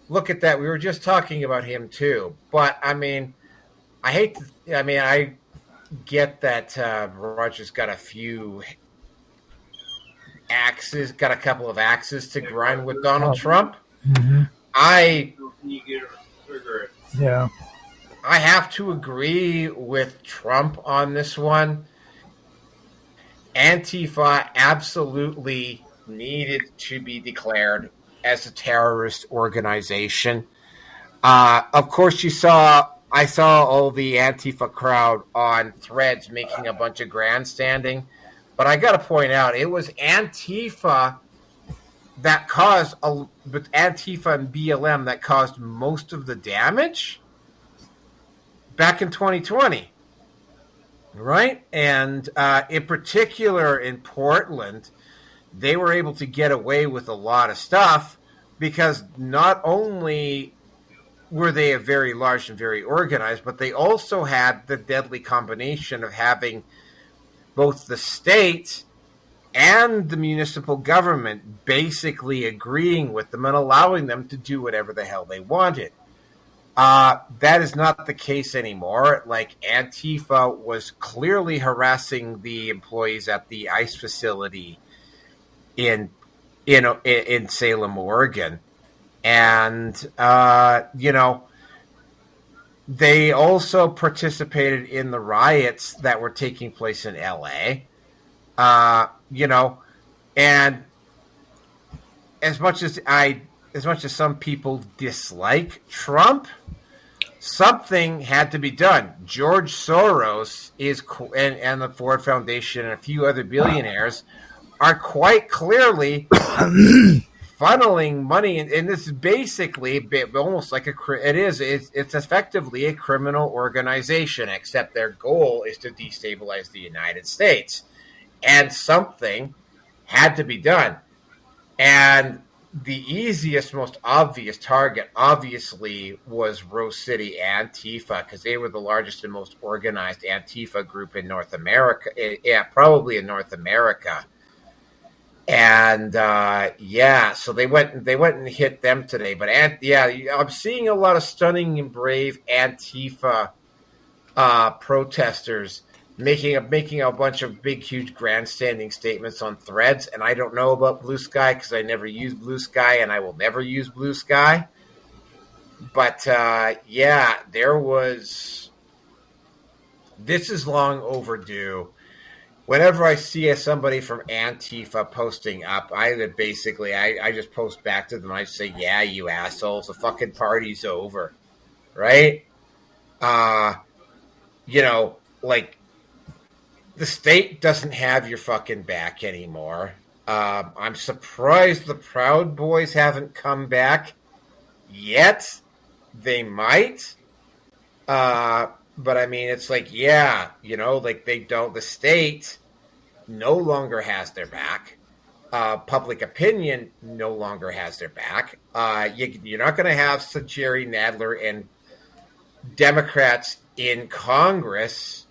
look at that. We were just talking about him too. But I mean, I get that Roger's got a couple of axes to grind with Donald Trump. Mm-hmm. I Yeah. I have to agree with Trump on this one. Antifa absolutely needed to be declared as a terrorist organization. Of course, I saw all the Antifa crowd on Threads making a bunch of grandstanding, but I got to point out, it was Antifa that caused, with Antifa and BLM, that caused most of the damage back in 2020, right? And in particular in Portland, they were able to get away with a lot of stuff because not only were they very large and very organized, but they also had the deadly combination of having both the state and the municipal government basically agreeing with them and allowing them to do whatever the hell they wanted. That is not the case anymore. Like, Antifa was clearly harassing the employees at the ICE facility in Salem, Oregon. And, they also participated in the riots that were taking place in LA. And as much as some people dislike Trump, something had to be done. George Soros and the Ford Foundation and a few other billionaires are quite clearly funneling money, and this is basically almost like it's effectively a criminal organization, except their goal is to destabilize the United States. And something had to be done. And the easiest, most obvious target, obviously, was Rose City Antifa, because they were the largest and most organized Antifa group in North America. Yeah, probably in North America. And so they went and hit them today. But I'm seeing a lot of stunning and brave Antifa protesters making a bunch of big, huge, grandstanding statements on Threads. And I don't know about Blue Sky because I never use Blue Sky, and I will never use Blue Sky. But there was. This is long overdue. Whenever I see somebody from Antifa posting up, I just post back to them. I say, "Yeah, you assholes, the fucking party's over," right? Like, the state doesn't have your fucking back anymore. I'm surprised the Proud Boys haven't come back yet. They might. But I mean, it's like, the state no longer has their back. Public opinion no longer has their back. You're not going to have Jerry Nadler and Democrats in Congress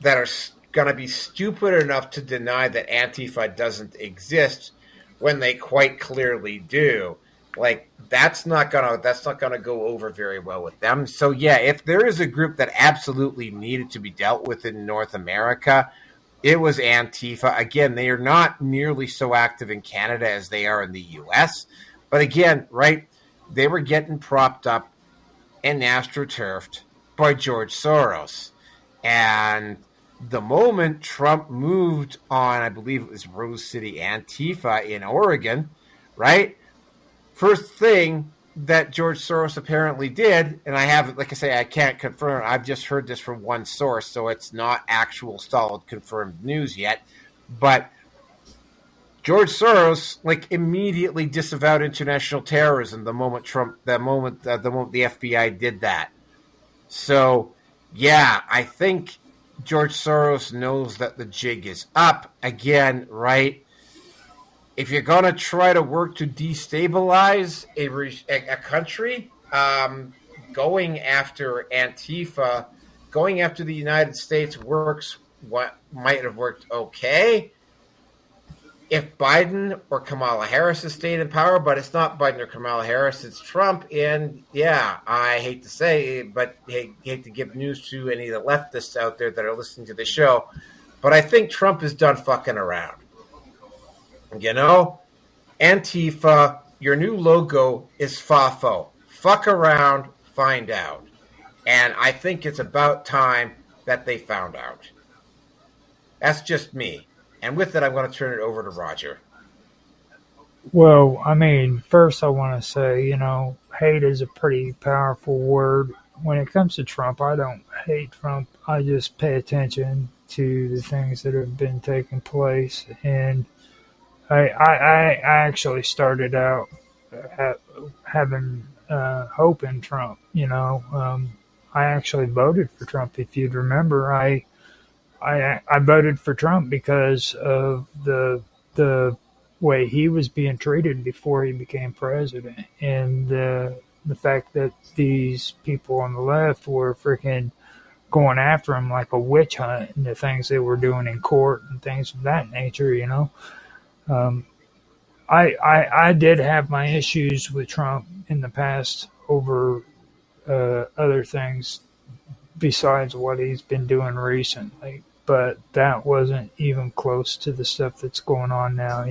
that are going to be stupid enough to deny that Antifa doesn't exist when they quite clearly do. Like, that's not gonna go over very well with them. So yeah, if there is a group that absolutely needed to be dealt with in North America, it was Antifa. Again, they are not nearly so active in Canada as they are in the US. But again, right, they were getting propped up and astroturfed by George Soros. And the moment Trump moved on, I believe it was Rose City Antifa in Oregon, right? First thing that George Soros apparently did, and I haven't, like I say, I can't confirm. I've just heard this from one source, so it's not actual solid confirmed news yet. But George Soros immediately disavowed international terrorism the moment the moment the FBI did that. So yeah, I think George Soros knows that the jig is up again, right? If you're going to try to work to destabilize a country, going after Antifa, going after the United States works what might have worked okay if Biden or Kamala Harris had stayed in power, but it's not Biden or Kamala Harris, it's Trump. And yeah, I hate to say, but I hate to give news to any of the leftists out there that are listening to the show, but I think Trump is done fucking around. Antifa, your new logo is FAFO. Fuck around, find out. And I think it's about time that they found out. That's just me. And with that, I'm going to turn it over to Roger. Well, I mean, first I want to say, hate is a pretty powerful word. When it comes to Trump, I don't hate Trump. I just pay attention to the things that have been taking place. And I actually started out having hope in Trump. I actually voted for Trump. If you'd remember, I voted for Trump because of the way he was being treated before he became president, and the fact that these people on the left were freaking going after him like a witch hunt, and the things they were doing in court and things of that nature. I did have my issues with Trump in the past over other things besides what he's been doing recently, but that wasn't even close to the stuff that's going on now,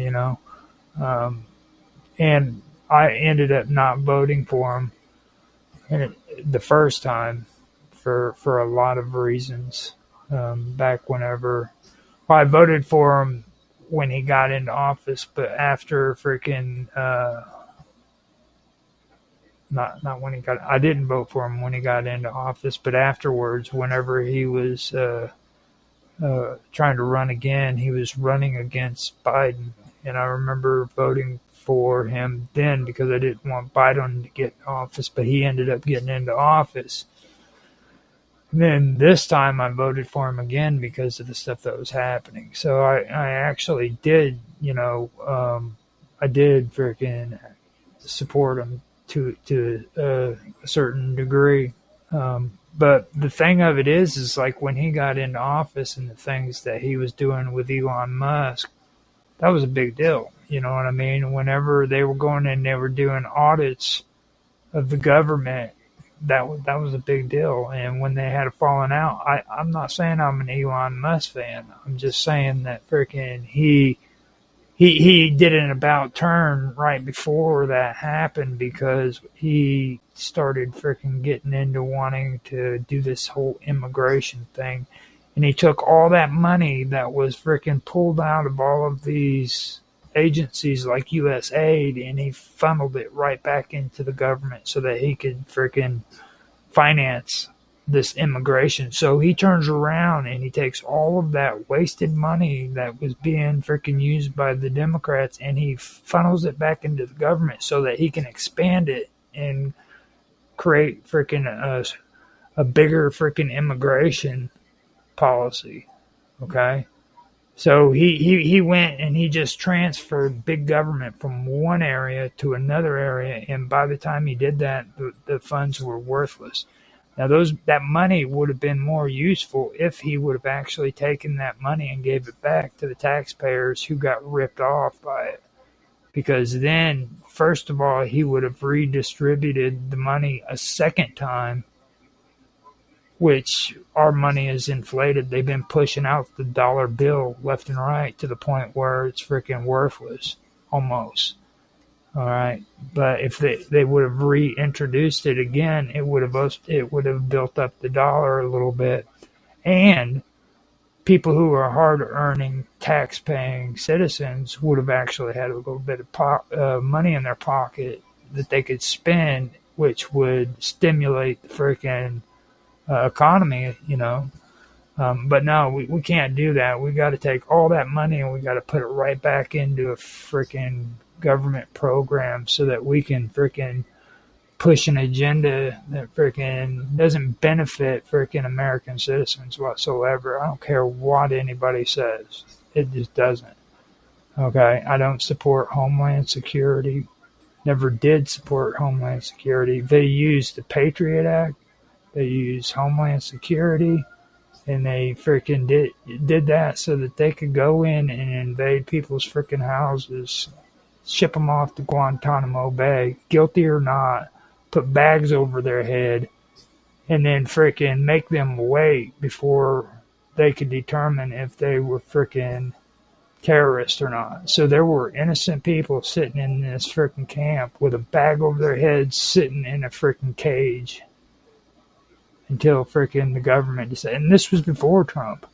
and I ended up not voting for him the first time for a lot of reasons. Back whenever I voted for him when he got into office, but after freaking not when he got, I didn't vote for him when he got into office, but afterwards, whenever he was trying to run again, he was running against Biden, and I remember voting for him then because I didn't want Biden to get in office, but he ended up getting into office. And then this time I voted for him again because of the stuff that was happening. So I actually did, I did freaking support him to a certain degree. But the thing of it is like when he got into office and the things that he was doing with Elon Musk, that was a big deal. You know what I mean? Whenever they were going in, they were doing audits of the government. That was a big deal. And when they had a falling out, I'm not saying I'm an Elon Musk fan. I'm just saying that freaking he did an about turn right before that happened because he started freaking getting into wanting to do this whole immigration thing. And he took all that money that was freaking pulled out of all of these agencies like U.S. Aid, and he funneled it right back into the government so that he could freaking finance this immigration. So he turns around and he takes all of that wasted money that was being freaking used by the Democrats and he funnels it back into the government so that he can expand it and create freaking a bigger freaking immigration policy. Okay? So he went and he just transferred big government from one area to another area, and by the time he did that, the funds were worthless. Now that money would have been more useful if he would have actually taken that money and gave it back to the taxpayers who got ripped off by it. Because then, first of all, he would have redistributed the money a second time, which our money is inflated. They've been pushing out the dollar bill left and right to the point where it's freaking worthless, almost. All right, but if they would have reintroduced it again, it would have built up the dollar a little bit, and people who are hard-earning, tax-paying citizens would have actually had a little bit of money in their pocket that they could spend, which would stimulate the freaking economy, you know. But no, we can't do that. We got to take all that money and we got to put it right back into a freaking government program so that we can freaking push an agenda that freaking doesn't benefit freaking American citizens whatsoever. I don't care what anybody says. It just doesn't. Okay? I don't support Homeland Security. Never did support Homeland Security. They used the Patriot Act. They used Homeland Security, and they freaking did that so that they could go in and invade people's freaking houses, ship them off to Guantanamo Bay, guilty or not, put bags over their head, and then freaking make them wait before they could determine if they were freaking terrorists or not. So there were innocent people sitting in this freaking camp with a bag over their heads, sitting in a freaking cage, until freaking the government decided. And this was before Trump.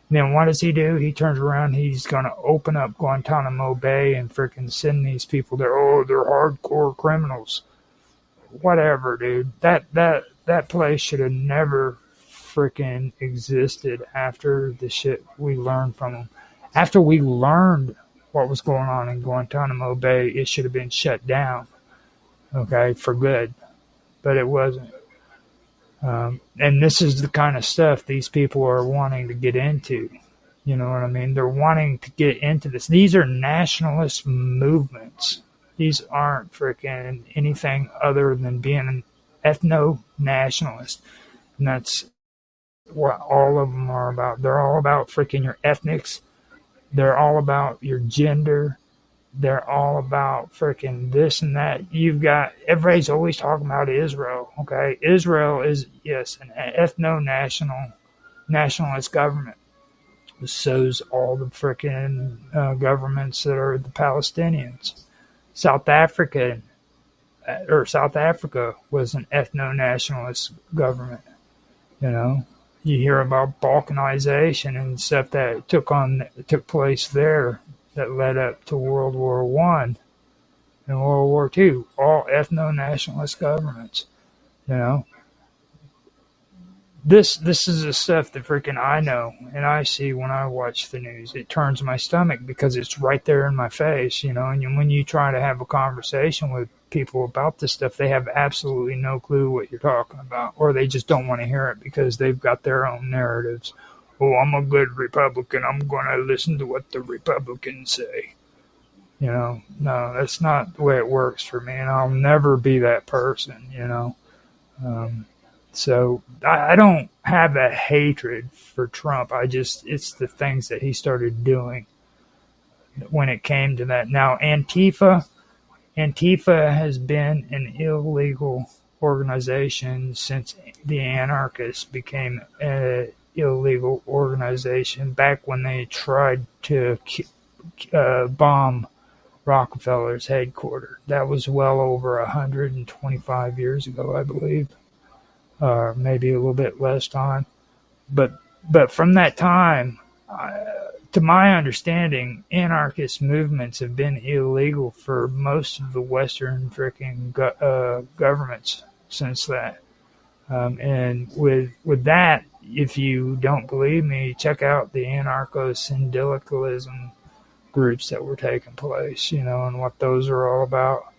And then what does he do? He turns around, he's going to open up Guantanamo Bay and freaking send these people there. Oh, they're hardcore criminals. Whatever, dude. That place should have never freaking existed after the shit we learned from them. After we learned what was going on in Guantanamo Bay, it should have been shut down. Okay, for good. But it wasn't. And this is the kind of stuff these people are wanting to get into. You know what I mean? They're wanting to get into this. These are nationalist movements. These aren't freaking anything other than being an ethno-nationalist. And that's what all of them are about. They're all about freaking your ethnics. They're all about your gender. They're all about freaking this and that. Everybody's always talking about Israel, okay? Israel is, yes, an ethno-nationalist government. So's all the freaking governments that are the Palestinians. South Africa was an ethno-nationalist government, you know? You hear about balkanization and stuff that took place there that led up to World War I and World War II, all ethno-nationalist governments, you know. This is the stuff that freaking I know and I see when I watch the news. It turns my stomach because it's right there in my face, you know, and when you try to have a conversation with people about this stuff, they have absolutely no clue what you're talking about, or they just don't want to hear it because they've got their own narratives. Oh, I'm a good Republican. I'm going to listen to what the Republicans say. No, that's not the way it works for me, and I'll never be that person. Um, so I don't have that hatred for Trump. It's the things that he started doing when it came to that. Now, Antifa has been an illegal organization since the anarchists became an illegal organization back when they tried to bomb Rockefeller's headquarters. That was well over 125 years ago, I believe, or maybe a little bit less time. But from that time, to my understanding, anarchist movements have been illegal for most of the Western freaking governments since that. And with that, if you don't believe me, check out the anarcho-syndicalism groups that were taking place, and what those are all about.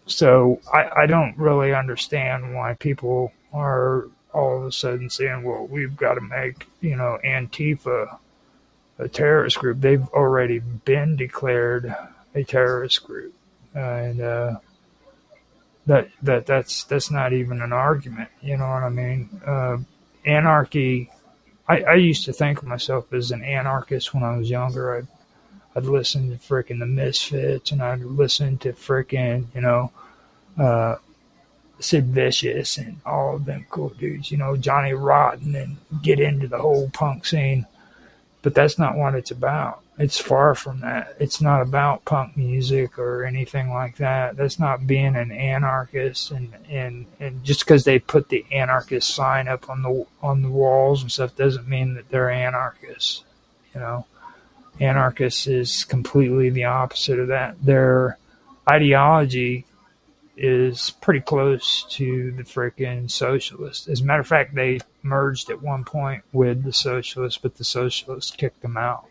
So I don't really understand why people are all of a sudden saying, well, we've got to make, Antifa a terrorist group. They've already been declared a terrorist group. And that's not even an argument, you know what I mean? Anarchy, I used to think of myself as an anarchist when I was younger. I'd listen to freaking the Misfits, and I'd listen to freaking, Sid Vicious and all of them cool dudes, Johnny Rotten, and get into the whole punk scene. But that's not what it's about. It's far from that. It's not about punk music or anything like that. That's not being an anarchist. And just because they put the anarchist sign up on the walls and stuff doesn't mean that they're anarchists. Anarchists is completely the opposite of that. Their ideology is pretty close to the freaking socialists. As a matter of fact, they merged at one point with the socialists, but the socialists kicked them out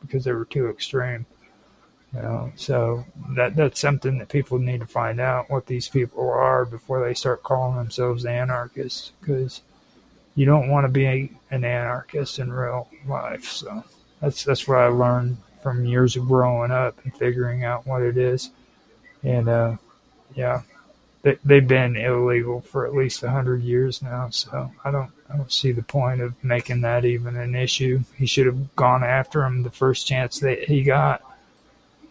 because they were too extreme. So that's something that people need to find out, what these people are, before they start calling themselves anarchists, because you don't want to be an anarchist in real life. So that's what I learned from years of growing up and figuring out what it is. And yeah, they've been illegal for at least 100 years now. So I don't see the point of making that even an issue. He should have gone after him the first chance that he got.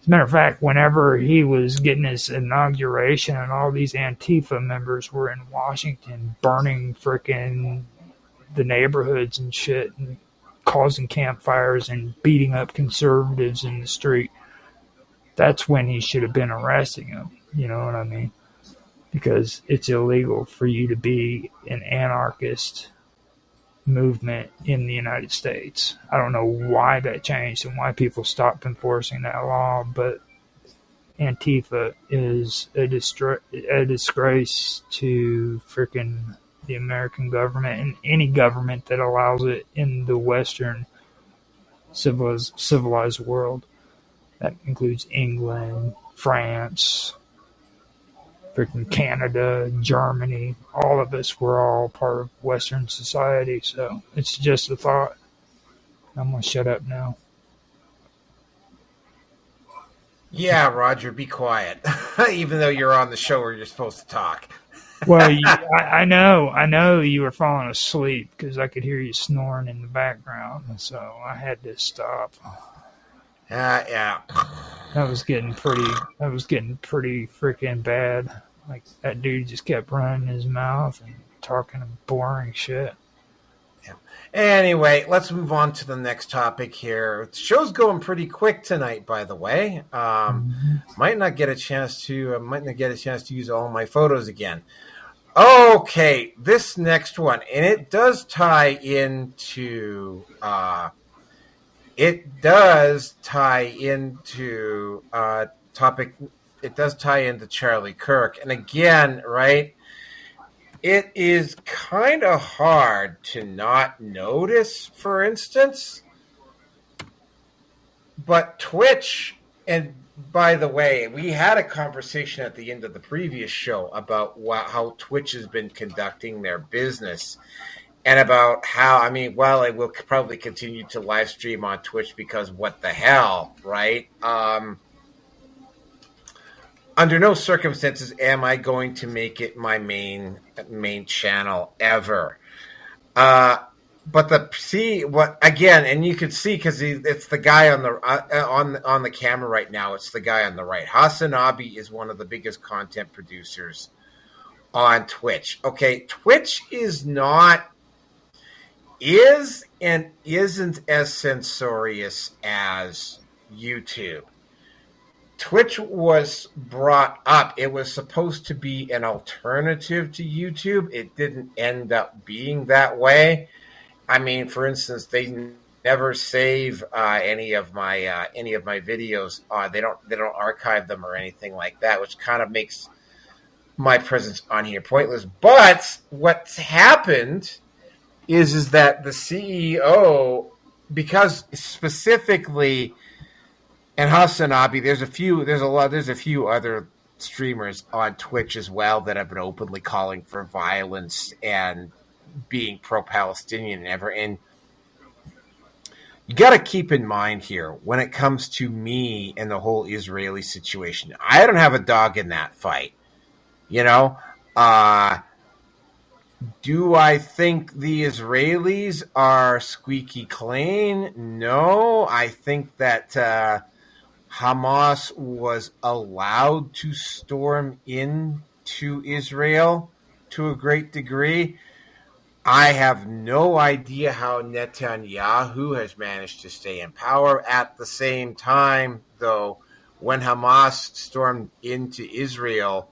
As a matter of fact, whenever he was getting his inauguration and all these Antifa members were in Washington burning frickin' the neighborhoods and shit and causing campfires and beating up conservatives in the street, that's when he should have been arresting him. You know what I mean? Because it's illegal for you to be an anarchist movement in the United States. I don't know why that changed and why people stopped enforcing that law, but Antifa is a disgrace to freaking the American government and any government that allows it in the Western civilized world. That includes England, France, freaking Canada, Germany. All of us were all part of Western society. So it's just a thought. I'm going to shut up now. Yeah, Roger, be quiet. Even though you're on the show where you're supposed to talk. Well, I know you were falling asleep because I could hear you snoring in the background. So I had to stop. Yeah. That was getting pretty freaking bad. Like, that dude just kept running his mouth and talking boring shit. Yeah. Anyway, let's move on to the next topic here. The show's going pretty quick tonight, by the way. Might not get a chance to use all my photos again. Okay, this next one, and it does tie into topic. It does tie into Charlie Kirk. And again, right, it is kind of hard to not notice, for instance, but Twitch, and by the way, we had a conversation at the end of the previous show about how Twitch has been conducting their business. and about how, I mean, well, I will probably continue to live stream on Twitch because what the hell, right? Under no circumstances am I going to make it my main channel ever. Uh, but the see what again, and you can see because it's the guy on the on the camera right now. It's the guy on the right. Hasanabi is one of the biggest content producers on Twitch. Okay, Twitch is and isn't as censorious as YouTube. Twitch was brought up. It was supposed to be an alternative to YouTube. It didn't end up being that way. I mean, for instance, they never save any of my videos. They don't archive them or anything like that, which kind of makes my presence on here pointless. But what's happened is that the CEO, because specifically, and Hasanabi, there's a few other streamers on Twitch as well that have been openly calling for violence and being pro-Palestinian and you got to keep in mind here when it comes to me and the whole Israeli situation, I don't have a dog in that fight. You know, do I think the Israelis are squeaky clean? No, I think that Hamas was allowed to storm into Israel to a great degree. I have no idea how Netanyahu has managed to stay in power. At the same time, though, when Hamas stormed into Israel,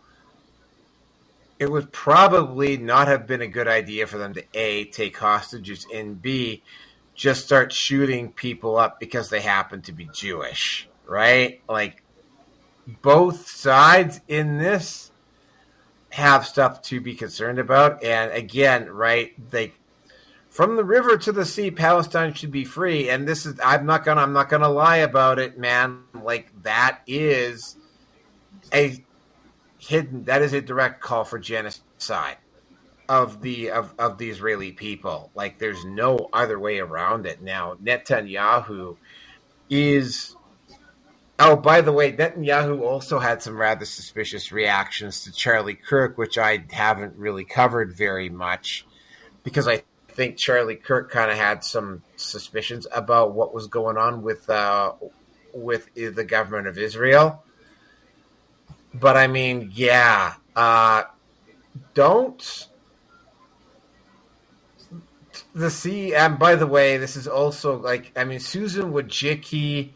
it would probably not have been a good idea for them to A, take hostages, and B, just start shooting people up because they happen to be Jewish, right? Like, both sides in this have stuff to be concerned about. And again, right, from the river to the sea, Palestine should be free. And this is, I'm not gonna lie about it, man. Like, that is a direct call for genocide of the Israeli people. Like, there's no other way around it. Now, Netanyahu is. Oh, by the way, Netanyahu also had some rather suspicious reactions to Charlie Kirk, which I haven't really covered very much, because I think Charlie Kirk kind of had some suspicions about what was going on with the government of Israel. But I mean, yeah, don't the see. And by the way, this is also like, I mean, Susan Wojcicki.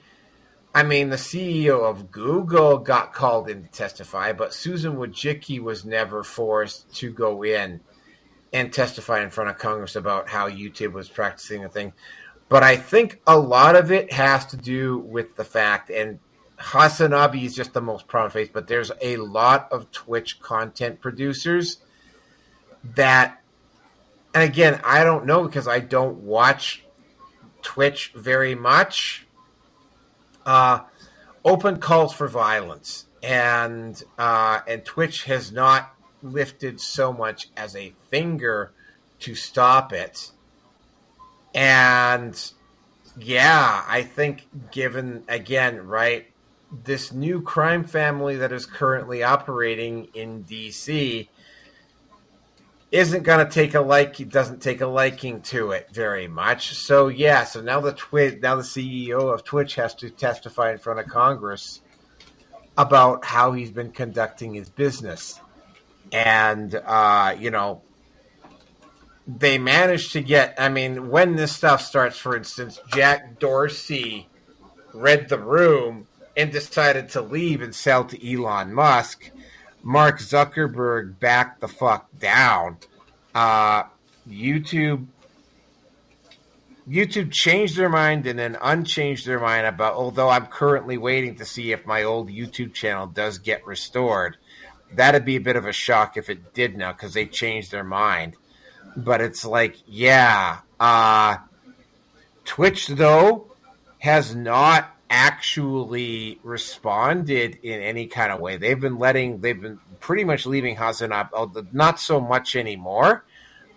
I mean, the CEO of Google got called in to testify, but Susan Wojcicki was never forced to go in and testify in front of Congress about how YouTube was practicing a thing. But I think a lot of it has to do with the fact, and Hasanabi is just the most prominent face, but there's a lot of Twitch content producers that, and again, I don't know because I don't watch Twitch very much. Open calls for violence, and Twitch has not lifted so much as a finger to stop it. And yeah, I think given, again, right, this new crime family that is currently operating in DC doesn't take a liking to it very much. So yeah, so now the CEO of Twitch has to testify in front of Congress about how he's been conducting his business. And they managed to get, I mean, when this stuff starts, for instance, Jack Dorsey read the room and decided to leave and sell to Elon Musk. Mark Zuckerberg backed the fuck down. YouTube changed their mind and then unchanged their mind about, although I'm currently waiting to see if my old YouTube channel does get restored. That'd be a bit of a shock if it did now, because they changed their mind. But it's like, yeah, Twitch, though, has not actually responded in any kind of way. They've been pretty much leaving Hasanabi, not so much anymore,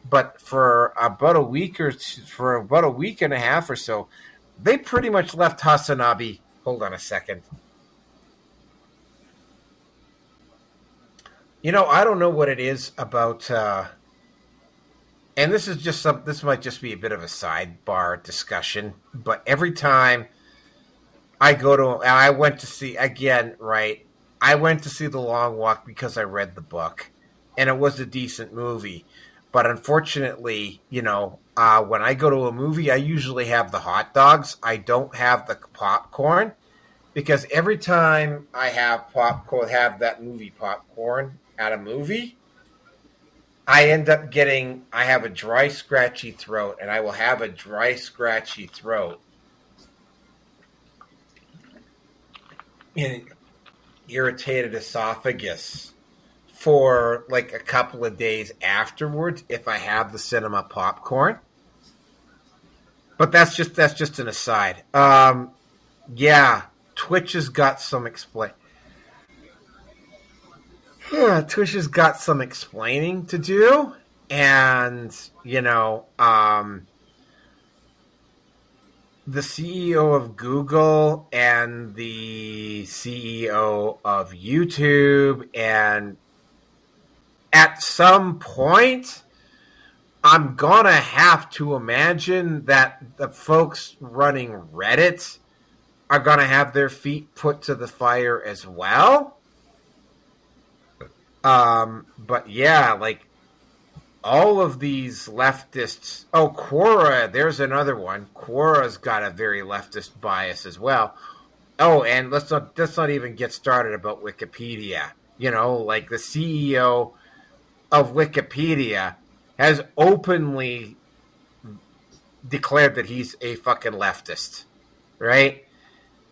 but for about a week for about a week and a half or so, they pretty much left Hasanabi. Hold on a second. I don't know what it is about, and this might just be a bit of a sidebar discussion, but every time I went to see, again, right, I went to see The Long Walk because I read the book, and it was a decent movie. But unfortunately, when I go to a movie, I usually have the hot dogs. I don't have the popcorn, because every time I have that movie popcorn at a movie, I end up I have a dry, scratchy throat, and I will have a dry, scratchy throat and irritated esophagus for like a couple of days afterwards if I have the cinema popcorn. But that's just an aside. Yeah, Twitch has got some Twitch has got some explaining to do, and the CEO of Google and the CEO of YouTube, and at some point, I'm gonna have to imagine that the folks running Reddit are gonna have their feet put to the fire as well. But yeah, like all of these leftists. Oh, Quora, there's another one. Quora's got a very leftist bias as well. Oh, and let's not even get started about Wikipedia. Like the CEO of Wikipedia has openly declared that he's a fucking leftist, right?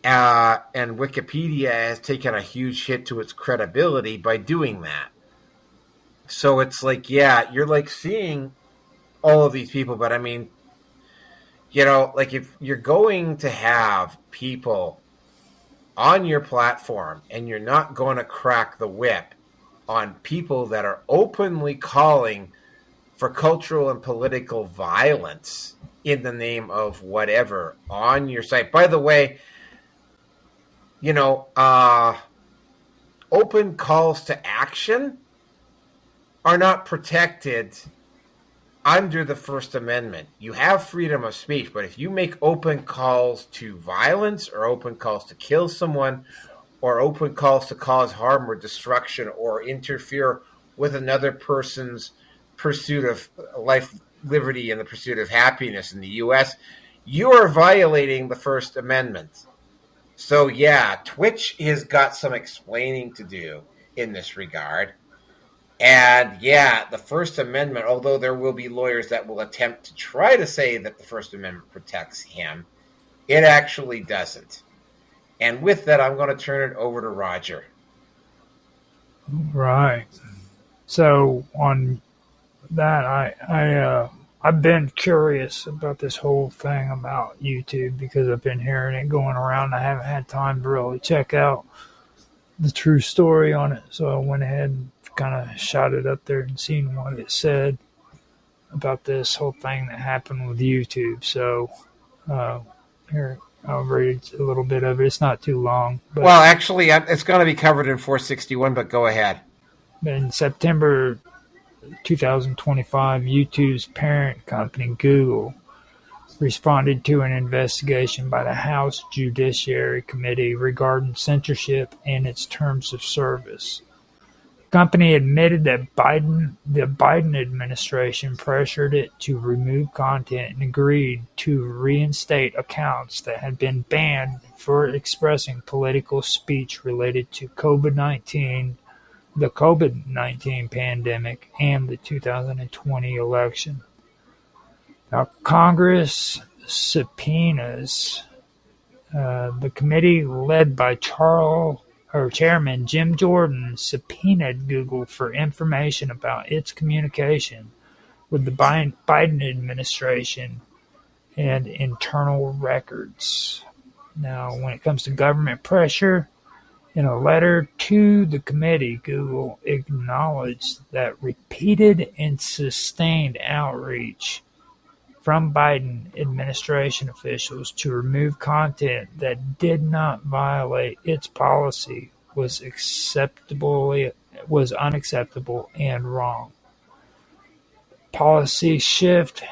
And Wikipedia has taken a huge hit to its credibility by doing that. So it's like, yeah, you're like seeing all of these people, but I mean, like if you're going to have people on your platform and you're not going to crack the whip on people that are openly calling for cultural and political violence in the name of whatever on your site. By the way, open calls to action are not protected under the First Amendment. You have freedom of speech, but if you make open calls to violence or open calls to kill someone or open calls to cause harm or destruction or interfere with another person's pursuit of life, liberty, and the pursuit of happiness in the U.S., you are violating the First Amendment. So, yeah, Twitch has got some explaining to do in this regard. And, yeah, the First Amendment, although there will be lawyers that will attempt to try to say that the First Amendment protects him, it actually doesn't. And with that, I'm going to turn it over to Roger. Right. So, on that, I've been curious about this whole thing about YouTube because I've been hearing it going around. I haven't had time to really check out the true story on it, so I went ahead and kind of shot it up there and seen what it said about this whole thing that happened with YouTube. So here, I'll read a little bit of it. It's not too long. But well, actually, it's going to be covered in 461, but go ahead. In September 2025, YouTube's parent company, Google, responded to an investigation by the House Judiciary Committee regarding censorship and its terms of service. The company admitted that the Biden administration pressured it to remove content and agreed to reinstate accounts that had been banned for expressing political speech related to the COVID-19 pandemic and the 2020 election. Now, Congress subpoenas the committee led by Chairman Jim Jordan subpoenaed Google for information about its communication with the Biden administration and internal records. Now, when it comes to government pressure, In a letter to the committee, Google acknowledged that repeated and sustained outreach from Biden administration officials to remove content that did not violate its policy was unacceptable and wrong. Policy shift.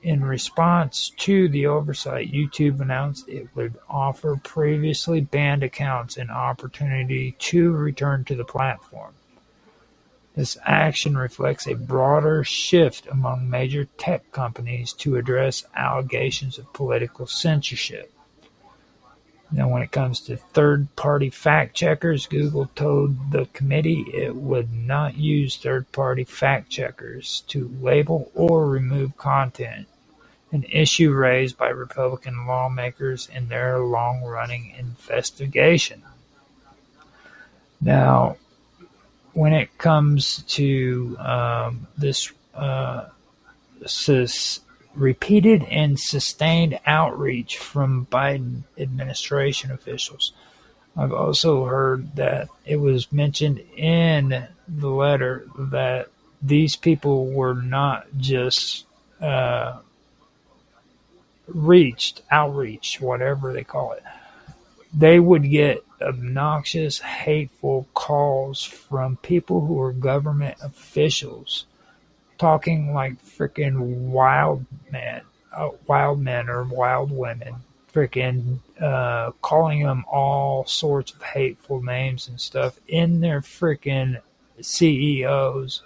In response to the oversight, YouTube announced it would offer previously banned accounts an opportunity to return to the platform. This action reflects a broader shift among major tech companies to address allegations of political censorship. Now, when it comes to third-party fact-checkers, Google told the committee it would not use third-party fact-checkers to label or remove content, an issue raised by Republican lawmakers in their long-running investigation. Now, when it comes to this repeated and sustained outreach from Biden administration officials, I've also heard that it was mentioned in the letter that these people were not just outreach, whatever they call it. They would get obnoxious, hateful calls from people who are government officials talking like freaking wild men or wild women, freaking calling them all sorts of hateful names and stuff in their freaking CEO's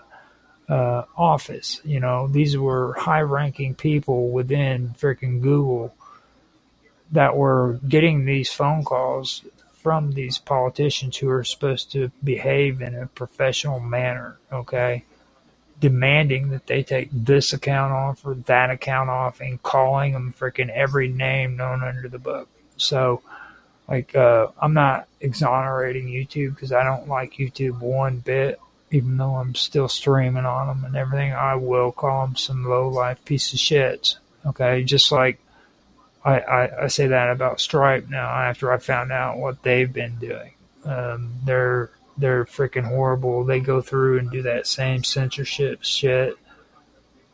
office. You know, these were high-ranking people within freaking Google that were getting these phone calls from these politicians who are supposed to behave in a professional manner, okay? Demanding that they take this account off or that account off and calling them freaking every name known under the book. So, like, I'm not exonerating YouTube because I don't like YouTube one bit, even though I'm still streaming on them and everything. I will call them some low-life piece of shit, okay? Just like I say that about Stripe now after I found out what they've been doing. They're freaking horrible. They go through and do that same censorship shit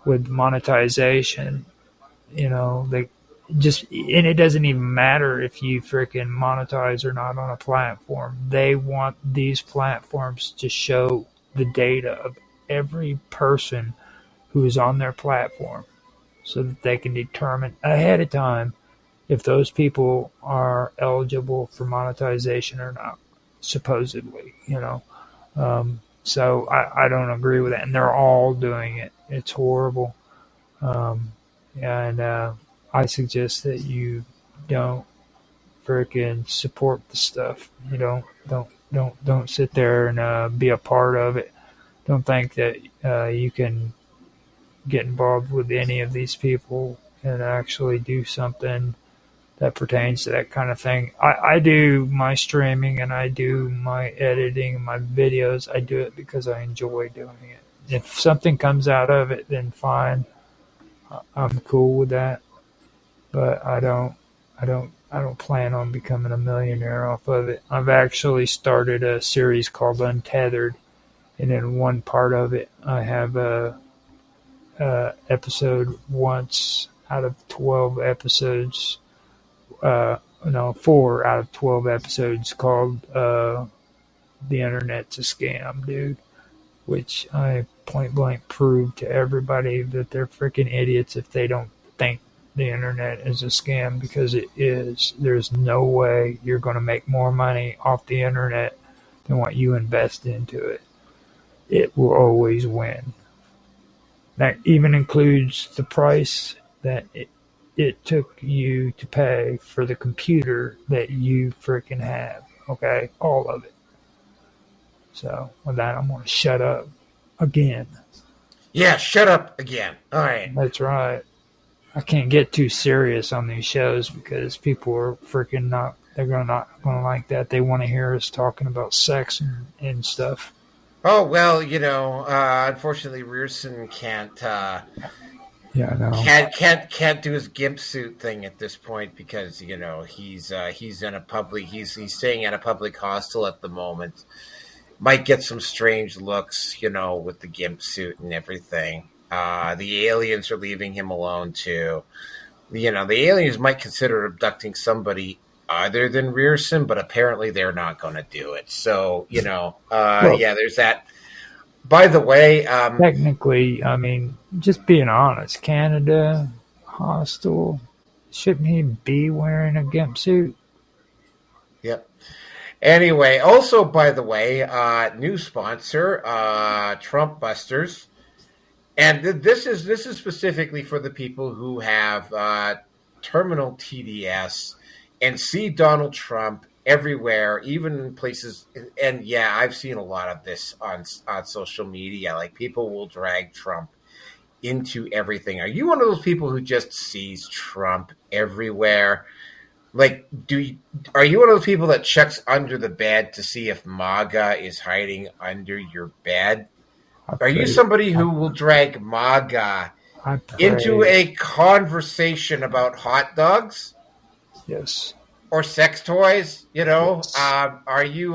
with monetization. You know, they just, and it doesn't even matter if you freaking monetize or not on a platform. They want these platforms to show the data of every person who is on their platform so that they can determine ahead of time if those people are eligible for monetization or not, supposedly, you know. So I don't agree with that. And they're all doing it. It's horrible. And I suggest that you don't freaking support the stuff. You don't sit there and be a part of it. Don't think that you can get involved with any of these people and actually do something that pertains to that kind of thing. I do my streaming and I do my editing and my videos. I do it because I enjoy doing it. If something comes out of it, then fine. I'm cool with that. But I don't plan on becoming a millionaire off of it. I've actually started a series called Untethered, and in one part of it, I have a episode once out of 12 episodes. 4 out of 12 episodes called The Internet's a Scam, dude. Which I point blank proved to everybody that they're freaking idiots if they don't think the internet is a scam, because it is. There's no way you're going to make more money off the internet than what you invest into it. It will always win. That even includes the price that it took you to pay for the computer that you freaking have. Okay? All of it. So, with that, I'm going to shut up again. Yeah, shut up again. All right. That's right. I can't get too serious on these shows because people are freaking not going to like that. They want to hear us talking about sex and stuff. Oh, well, unfortunately, Rearson can't Yeah, no. Can't do his gimp suit thing at this point because he's in a public he's staying at a public hostel at the moment. Might get some strange looks, with the gimp suit and everything. The aliens are leaving him alone too. The aliens might consider abducting somebody other than Rearson, but apparently they're not going to do it. So there's that. By the way, technically, I mean, just being honest, Canada hostile, shouldn't he be wearing a gimp suit? Yep. Anyway, also by the way, new sponsor, Trump Busters, and this is specifically for the people who have terminal TDS and see Donald Trump everywhere, even in places. And yeah, I've seen a lot of this on social media. Like people will drag Trump into everything. Are you one of those people who just sees Trump everywhere? Like, are you one of those people that checks under the bed to see if MAGA is hiding under your bed? Are you somebody who will drag MAGA into a conversation about hot dogs? Yes. Or sex toys? Yes. Are you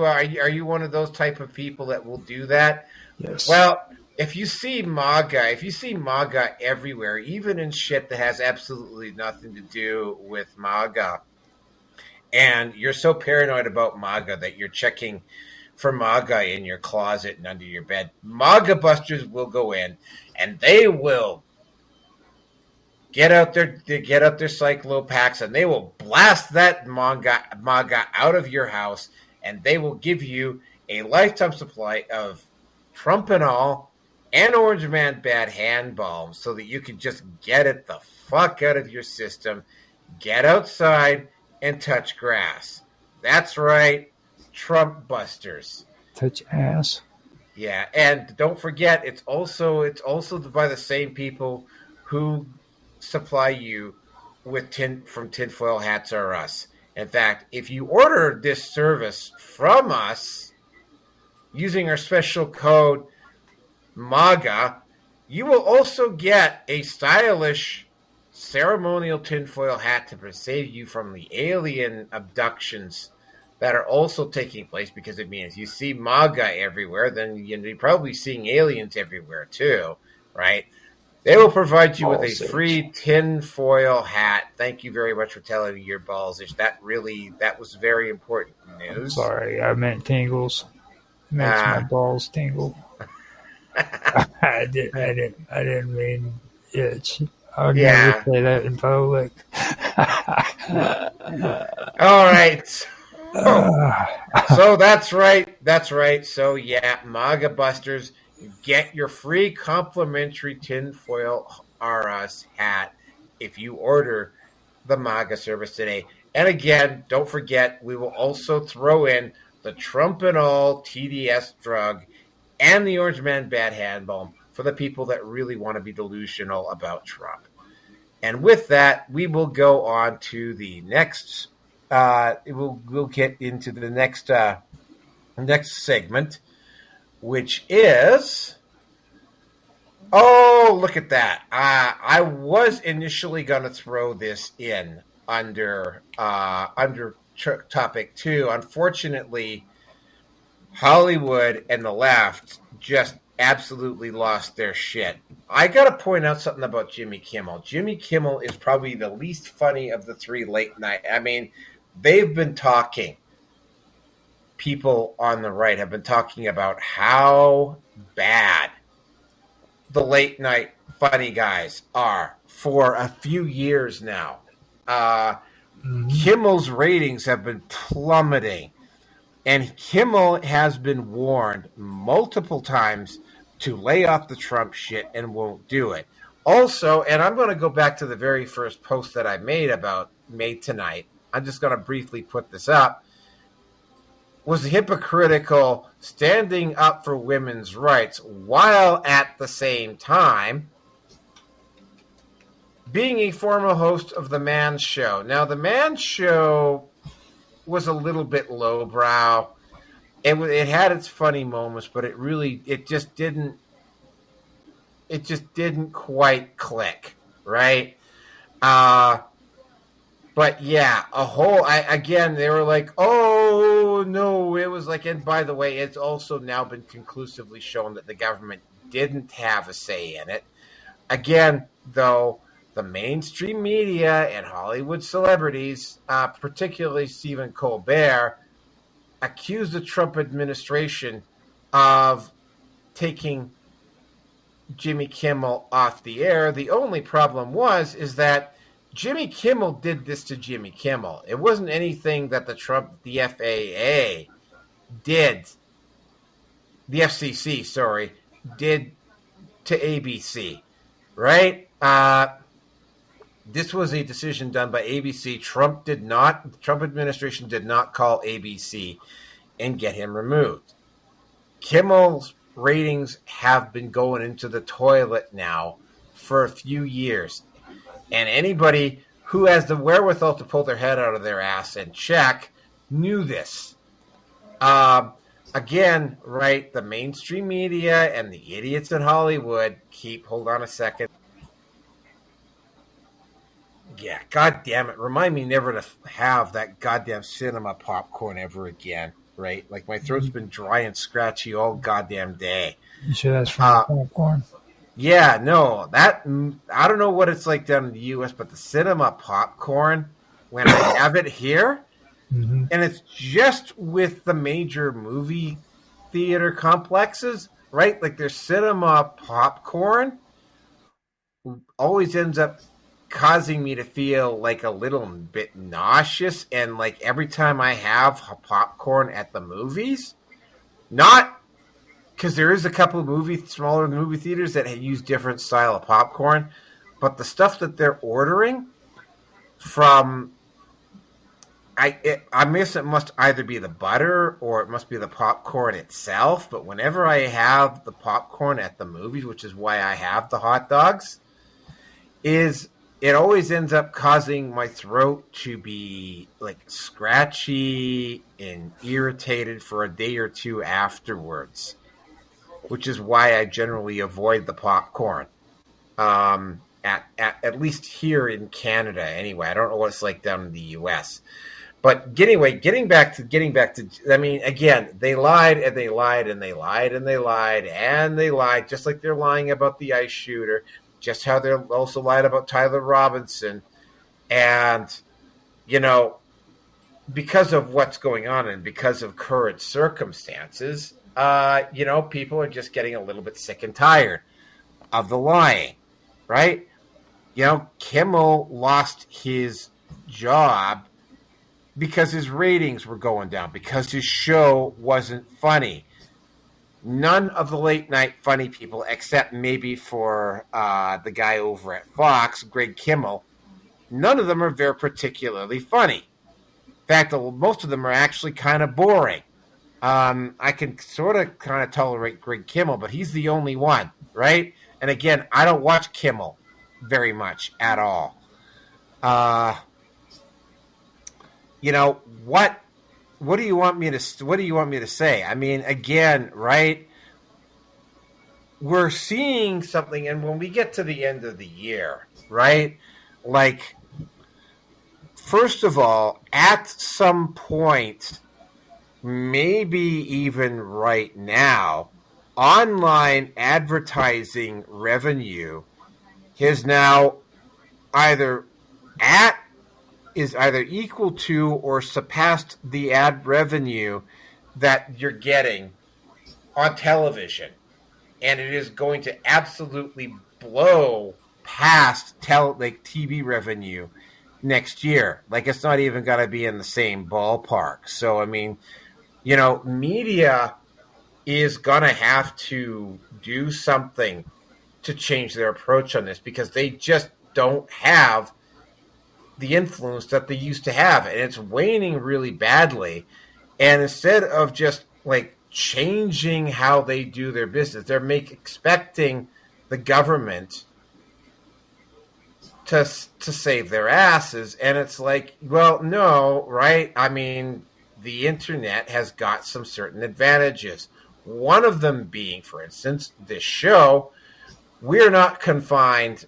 one of those type of people that will do that? Yes. Well, if you see MAGA everywhere, even in shit that has absolutely nothing to do with MAGA, and you're so paranoid about MAGA that you're checking for MAGA in your closet and under your bed, MAGA busters will go in and they will get out their cyclo packs and they will blast that MAGA out of your house, and they will give you a lifetime supply of Trump and all and Orange Man Bad hand balm so that you can just get it the fuck out of your system, get outside and touch grass. That's right, Trump Busters. Touch ass. Yeah, and don't forget, it's also by the same people who supply you with from Tinfoil Hats R Us. In fact, if you order this service from us using our special code MAGA, you will also get a stylish ceremonial tinfoil hat to save you from the alien abductions that are also taking place, because it means you see MAGA everywhere, then you're probably seeing aliens everywhere too, right? They will provide you with a free tinfoil hat. Thank you very much for telling me your balls. That was very important news. I'm sorry, I meant tingles. It makes my balls tingle. I didn't mean itch. I would never say that in public. All right. So that's right. So yeah, MAGA Busters, get your free complimentary tinfoil R Us hat if you order the MAGA service today. And again, don't forget, we will also throw in the Trump and all TDS drug and the Orange Man Bad hand balm for the people that really want to be delusional about Trump. And with that, we will go on to the next. We'll get into the next segment, which is. Oh, look at that! I was initially going to throw this in under topic 2. Unfortunately, Hollywood and the left just absolutely lost their shit. I got to point out something about Jimmy Kimmel. Jimmy Kimmel is probably the least funny of the 3 late night. I mean, they've been talking. People on the right have been talking about how bad the late night funny guys are for a few years now. Kimmel's ratings have been plummeting. And Kimmel has been warned multiple times to lay off the Trump shit and won't do it. Also, and I'm going to go back to the very first post that I made tonight. I'm just going to briefly put this up. Was hypocritical standing up for women's rights while at the same time being a former host of The Man Show. Now, The Man Show was a little bit lowbrow. It had its funny moments, but it just didn't quite click. right? But yeah, again, they were like, oh, no, it was like, and by the way, it's also now been conclusively shown that the government didn't have a say in it. Again, though, the mainstream media and Hollywood celebrities, particularly Stephen Colbert, accused the Trump administration of taking Jimmy Kimmel off the air. The only problem is that Jimmy Kimmel did this to Jimmy Kimmel. It wasn't anything that the FAA did, the FCC, did to ABC, right? This was a decision done by ABC. The Trump administration did not call ABC and get him removed. Kimmel's ratings have been going into the toilet now for a few years. And anybody who has the wherewithal to pull their head out of their ass and check knew this. Again, right, the mainstream media and the idiots in Hollywood hold on a second. Yeah, God damn it. Remind me never to have that goddamn cinema popcorn ever again, right? Like my throat's been dry and scratchy all goddamn day. You sure that's from popcorn? Yeah, no, I don't know what it's like down in the U.S., but the cinema popcorn, when I have it here, and it's just with the major movie theater complexes, right? Like their cinema popcorn always ends up causing me to feel like a little bit nauseous. And like every time I have popcorn at the movies, not because there is a couple of smaller movie theaters that use different style of popcorn, but the stuff that they're ordering from, I guess it must either be the butter or it must be the popcorn itself. But whenever I have the popcorn at the movies, which is why I have the hot dogs, it always ends up causing my throat to be like scratchy and irritated for a day or two afterwards, which is why I generally avoid the popcorn. At least here in Canada, anyway. I don't know what it's like down in the U.S. But anyway, getting back to, I mean, again, they lied and they lied and they lied and they lied and they lied, just like they're lying about the ICE shooter, just how they're also lied about Tyler Robinson. And, you know, because of what's going on and because of current circumstances, you know, people are just getting a little bit sick and tired of the lying, right? You know, Kimmel lost his job because his ratings were going down, because his show wasn't funny. None of the late night funny people, except maybe for the guy over at Fox, Greg Kimmel, none of them are very particularly funny. In fact, most of them are actually kind of boring. I can sort of kind of tolerate Greg Kimmel, but he's the only one, right? And again, I don't watch Kimmel very much at all. You know, what do you want me to say? I mean, again, right? We're seeing something, and when we get to the end of the year, right? Like, first of all, at some point, maybe even right now, online advertising revenue is now either equal to or surpassed the ad revenue that you're getting on television. And it is going to absolutely blow past TV revenue next year. Like, it's not even going to be in the same ballpark. So, I mean, you know, media is going to have to do something to change their approach on this, because they just don't have the influence that they used to have, and it's waning really badly. And instead of just like changing how they do their business, they're expecting the government to save their asses. And it's like, well, no, right? I mean, the internet has got some certain advantages. One of them being, for instance, this show, we're not confined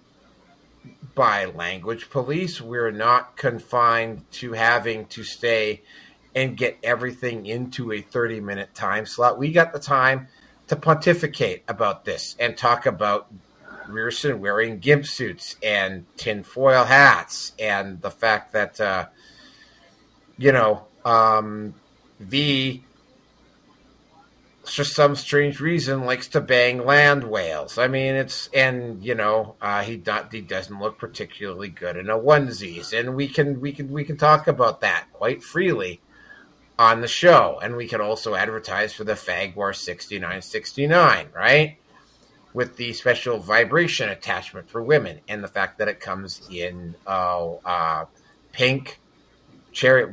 by language police. We're not confined to having to stay and get everything into a 30-minute time slot. We got the time to pontificate about this and talk about Grierson wearing gimp suits and tinfoil hats and the fact that, V, for some strange reason, likes to bang land whales. I mean, he doesn't look particularly good in a onesies, and we can talk about that quite freely on the show, and we can also advertise for the Fagwar 6969, right? With the special vibration attachment for women, and the fact that it comes in pink,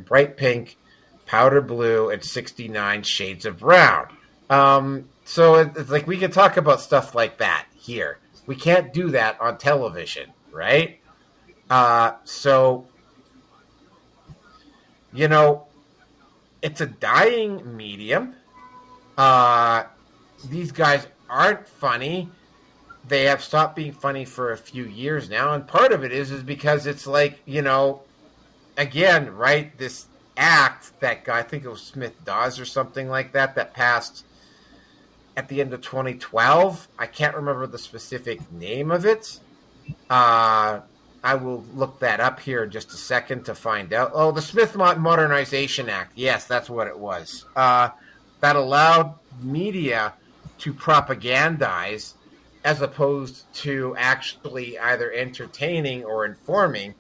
bright pink, powder blue, and 69 shades of brown. So it's like we can talk about stuff like that here. We can't do that on television, right? It's a dying medium. These guys aren't funny. They have stopped being funny for a few years now, and part of it is because it's like, again, right, this act that guy, I think it was Smith Dawes or something like that passed at the end of 2012. I can't remember the specific name of it. I will look that up here in just a second to find out. Oh, the Smith Modernization Act. Yes, that's what it was. That allowed media to propagandize as opposed to actually either entertaining or informing.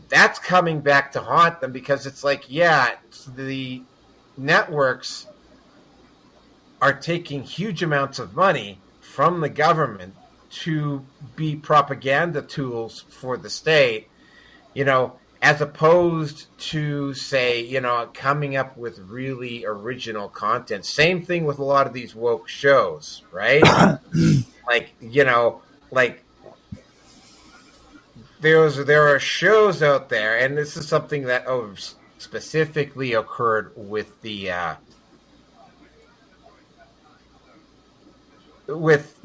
That's coming back to haunt them because it's like, the networks are taking huge amounts of money from the government to be propaganda tools for the state, as opposed to, say, coming up with really original content. Same thing with a lot of these woke shows, right? There are shows out there, and this is something that specifically occurred with the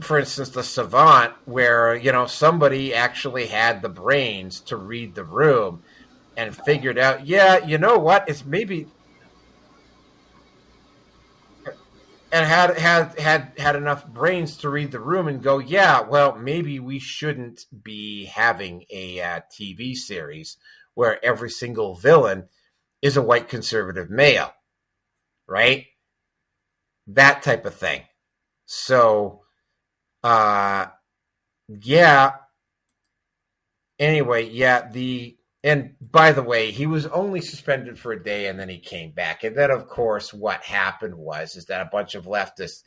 for instance, the Savant, where somebody actually had the brains to read the room and figured out, it's maybe, and had enough brains to read the room and go, maybe we shouldn't be having a TV series where every single villain is a white conservative male, right? That type of thing. So, anyway, and by the way, he was only suspended for a day and then he came back. And then, of course, what happened is that a bunch of leftists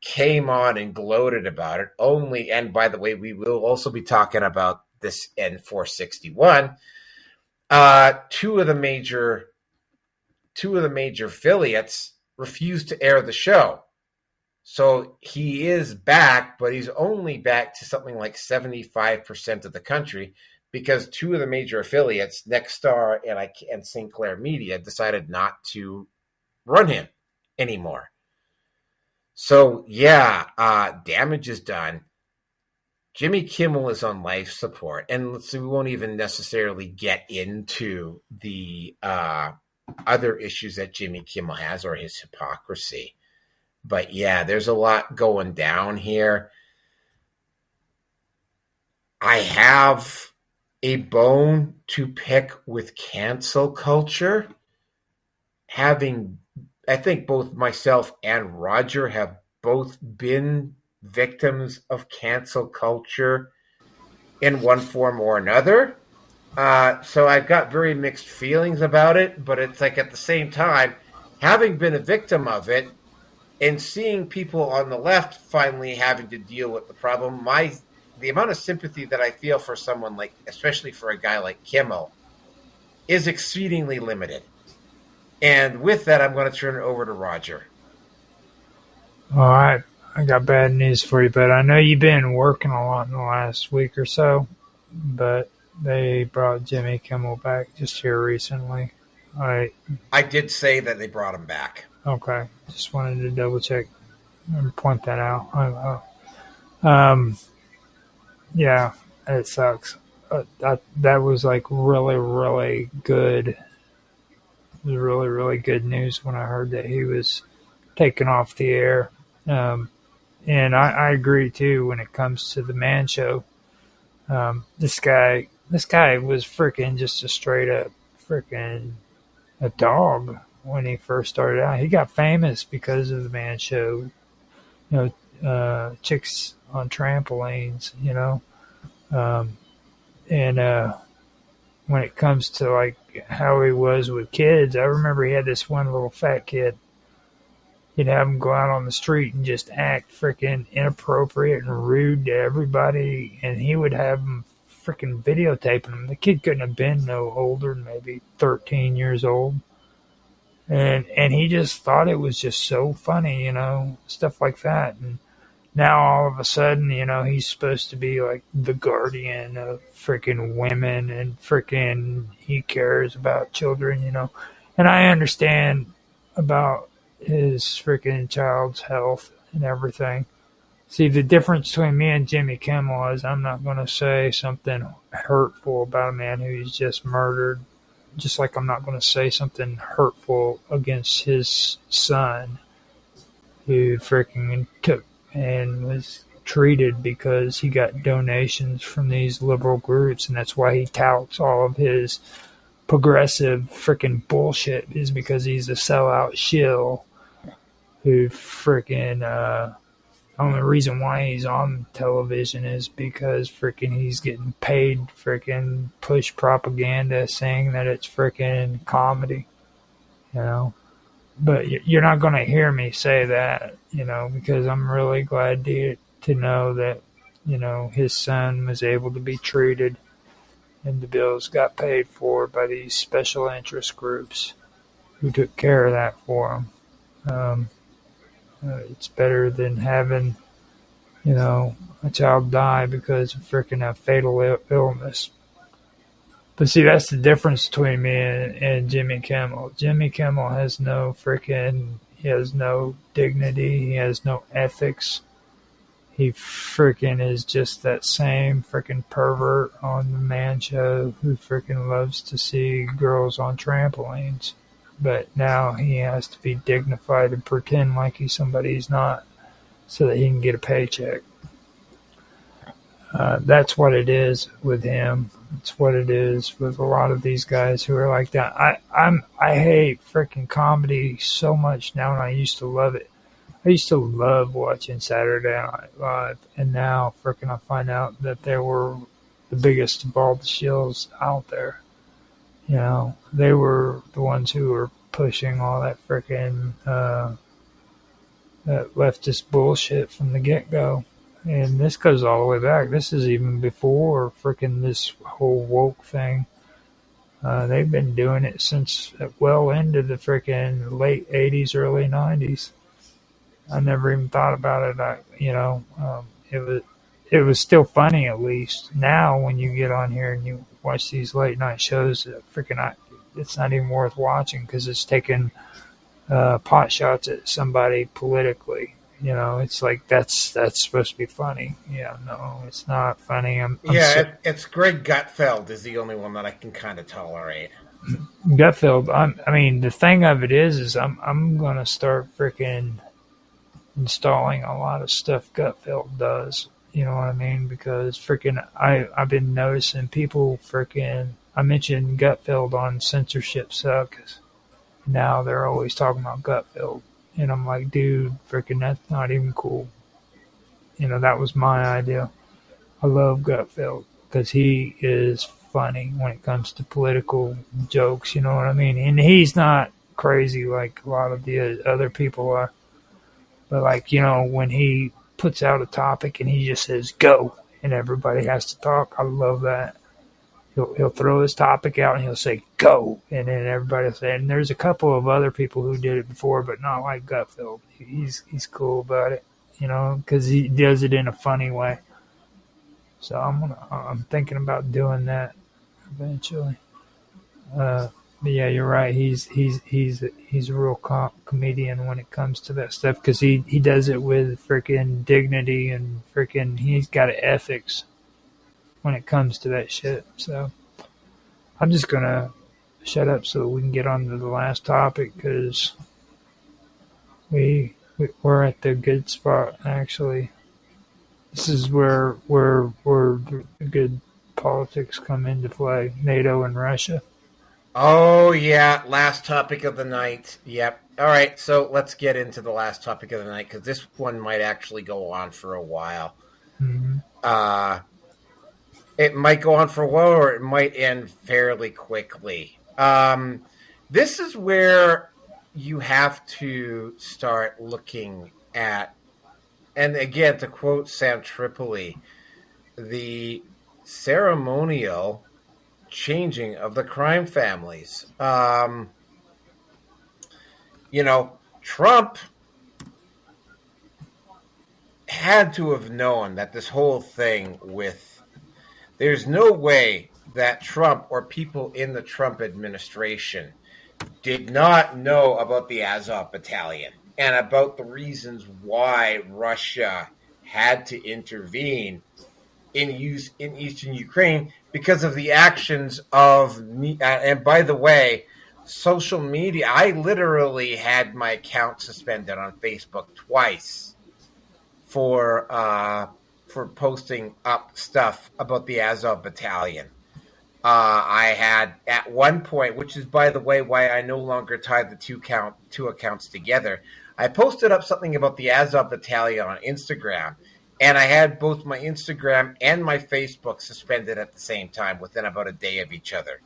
came on and gloated about it and by the way, we will also be talking about this N461. Two of the major affiliates refused to air the show. So he is back, but he's only back to something like 75% of the country because two of the major affiliates, Nexstar and Sinclair Media, decided not to run him anymore. So, damage is done. Jimmy Kimmel is on life support, and we won't even necessarily get into the other issues that Jimmy Kimmel has or his hypocrisy. But there's a lot going down here. I have a bone to pick with cancel culture. I think both myself and Roger have both been victims of cancel culture in one form or another. So I've got very mixed feelings about it, but it's like at the same time, having been a victim of it, and seeing people on the left finally having to deal with the problem, the amount of sympathy that I feel for someone like, especially for a guy like Kimmel, is exceedingly limited. And with that, I'm going to turn it over to Roger. All right. I got bad news for you, but I know you've been working a lot in the last week or so, but they brought Jimmy Kimmel back just here recently. I did say that they brought him back. Okay. Just wanted to double check and point that out. it sucks. That was like really, really good. It was really, really good news when I heard that he was taken off the air. And I agree too when it comes to the man show. This guy was freaking just a straight up freaking a dog when he first started out. He got famous because of the man show. Chicks on trampolines, and when it comes to like how he was with kids, I remember he had this one little fat kid. He'd have him go out on the street and just act freaking inappropriate and rude to everybody, and he would have him freaking videotaping him. The kid couldn't have been no older than maybe 13 years old. And he just thought it was just so funny, stuff like that. And now all of a sudden, he's supposed to be like the guardian of freaking women and freaking he cares about children, And I understand about his freaking child's health and everything. See, the difference between me and Jimmy Kimmel is I'm not going to say something hurtful about a man who's just murdered. Just like I'm not going to say something hurtful against his son who freaking took and was treated because he got donations from these liberal groups, and that's why he touts all of his progressive freaking bullshit, is because he's a sellout shill who freaking only reason why he's on television is because freaking he's getting paid freaking push propaganda saying that it's freaking comedy, But you're not going to hear me say that, because I'm really glad to know that, his son was able to be treated and the bills got paid for by these special interest groups who took care of that for him. It's better than having, a child die because of freaking a fatal illness. But see, that's the difference between me and Jimmy Kimmel. Jimmy Kimmel has no dignity. He has no ethics. He freaking is just that same freaking pervert on the man show who freaking loves to see girls on trampolines. But now he has to be dignified and pretend like he's somebody he's not so that he can get a paycheck. That's what it is with him. It's what it is with a lot of these guys who are like that. I hate freaking comedy so much now, and I used to love it. I used to love watching Saturday Night Live, and now freaking I find out that they were the biggest of all the shills out there. They were the ones who were pushing all that freaking that leftist bullshit from the get-go. And this goes all the way back. This is even before freaking this whole woke thing. They've been doing it since well into the freaking late 80s, early 90s. I never even thought about it. It was still funny at least. Now when you get on here and you watch these late night shows, it's not even worth watching because it's taking pot shots at somebody politically. It's like that's supposed to be funny. Yeah, no, it's not funny. It's Greg Gutfeld is the only one that I can kind of tolerate. Gutfeld. I mean, the thing of it is I'm gonna start freaking installing a lot of stuff Gutfeld does. You know what I mean? Because freaking I've been noticing people freaking. I mentioned Gutfeld on Censorship Sucks. Now they're always talking about Gutfeld. And I'm like, dude, freaking that's not even cool. That was my idea. I love Gutfeld because he is funny when it comes to political jokes, you know what I mean? And he's not crazy like a lot of the other people are. But when he puts out a topic and he just says, go, and everybody has to talk, I love that. He'll throw his topic out and he'll say, go. And then everybody will say, and there's a couple of other people who did it before, but not like Gutfeld. He's cool about it, because he does it in a funny way. So I'm thinking about doing that eventually. But yeah, you're right. He's a real comedian when it comes to that stuff because he does it with freaking dignity and freaking he's got ethics. when it comes to that shit. So I'm just gonna shut up so we can get on to the last topic because we're at the good spot actually. This is where the good politics come into play. NATO and Russia. Oh, yeah. Last topic of the night. Yep. All right. So let's get into the last topic of the night because this one might actually go on for a while. Mm-hmm. It might go on for a while or it might end fairly quickly. This is where you have to start looking at, and again, to quote Sam Tripoli, the ceremonial changing of the crime families. Trump had to have known that this whole thing with, there's no way that Trump or people in the Trump administration did not know about the Azov Battalion and about the reasons why Russia had to intervene in eastern Ukraine because of the actions of, and by the way, social media. I literally had my account suspended on Facebook twice for posting up stuff about the Azov Battalion. I had at one point, which is by the way why I no longer tied the two accounts together. I posted up something about the Azov Battalion on Instagram. And I had both my Instagram and my Facebook suspended at the same time within about a day of each other.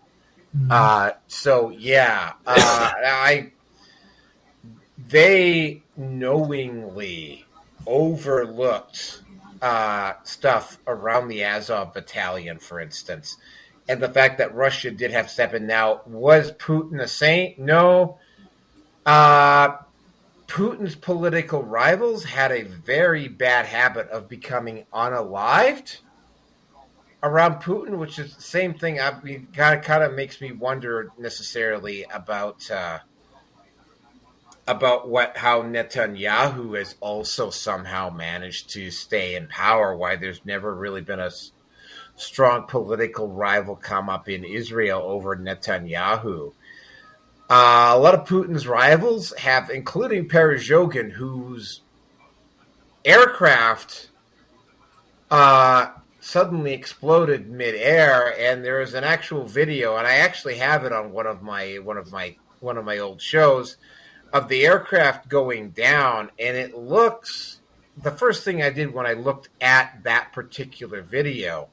They knowingly overlooked stuff around the Azov Battalion, for instance. And the fact that Russia did have step in. Now, was Putin a saint? No. Putin's political rivals had a very bad habit of becoming unalived around Putin, which is the same thing. Kind of makes me wonder necessarily about how Netanyahu has also somehow managed to stay in power. Why there's never really been a strong political rival come up in Israel over Netanyahu. A lot of Putin's rivals have, including Perezhogin, whose aircraft suddenly exploded midair, and there is an actual video, and I actually have it on one of my old shows of the aircraft going down, and it looks. The first thing I did when I looked at that particular video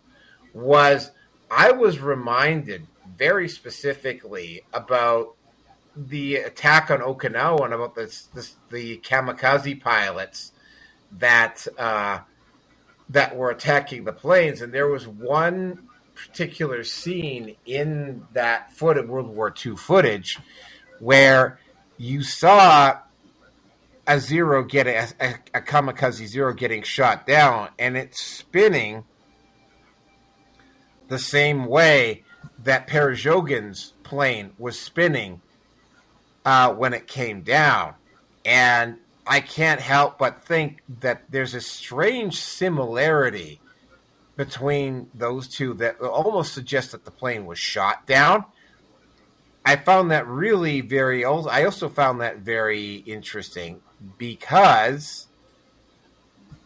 was I was reminded very specifically about the attack on Okinawa and about the kamikaze pilots that were attacking the planes. And there was one particular scene in that footage, World War II footage, where you saw a kamikaze Zero getting shot down, and it's spinning the same way that Perezhogin's plane was spinning when it came down. And I can't help but think that there's a strange similarity between those two that almost suggests that the plane was shot down. I found that really I also found that very interesting because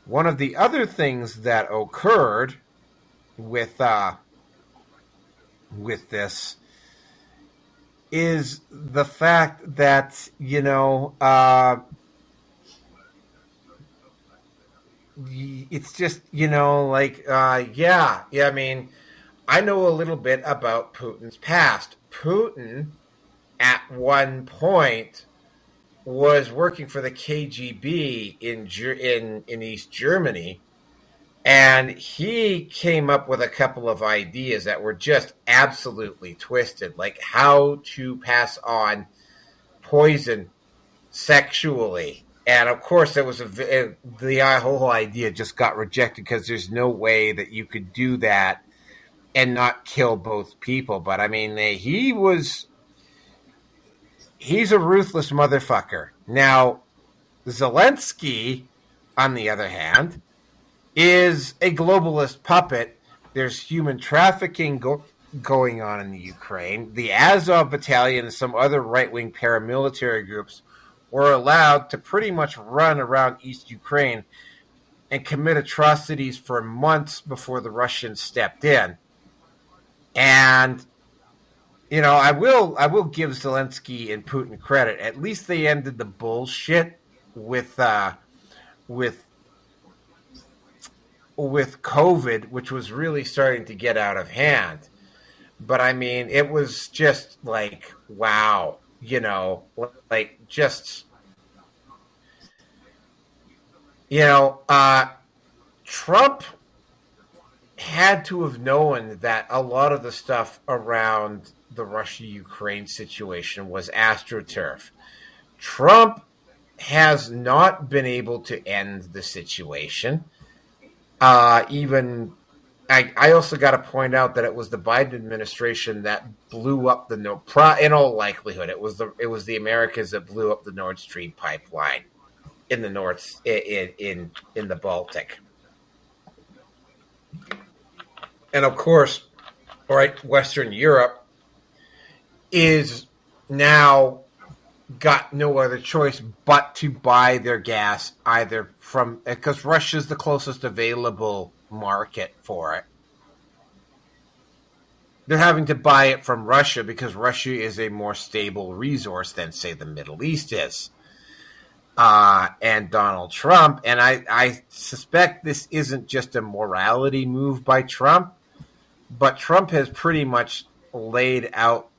one of the other things that occurred with this is the fact that, it's just, I mean, I know a little bit about Putin's past. Putin, at one point, was working for the KGB in East Germany, and he came up with a couple of ideas that were just absolutely twisted, like how to pass on poison sexually. And of course, the whole idea just got rejected because there's no way that you could do that and not kill both people. But I mean, he's a ruthless motherfucker. Now, Zelensky, on the other hand, is a globalist puppet There's human trafficking going on in the Ukraine. The Azov Battalion and some other right-wing paramilitary groups were allowed to pretty much run around East Ukraine and commit atrocities for months before the Russians stepped in. And I will give Zelensky and Putin credit. At least they ended the bullshit with COVID, which was really starting to get out of hand. But I mean, it was just like, wow, Trump had to have known that a lot of the stuff around the Russia-Ukraine situation was AstroTurf. Trump has not been able to end the situation. I also got to point out that it was the Biden administration that blew up in all likelihood, it was the Americans that blew up the Nord Stream pipeline in the North, in the Baltic. And of course, Western Europe is now got no other choice but to buy their gas either from, because Russia's the closest available market for it. They're having to buy it from Russia because Russia is a more stable resource than, say, the Middle East is. And Donald Trump, and I suspect this isn't just a morality move by Trump, but Trump has pretty much laid it out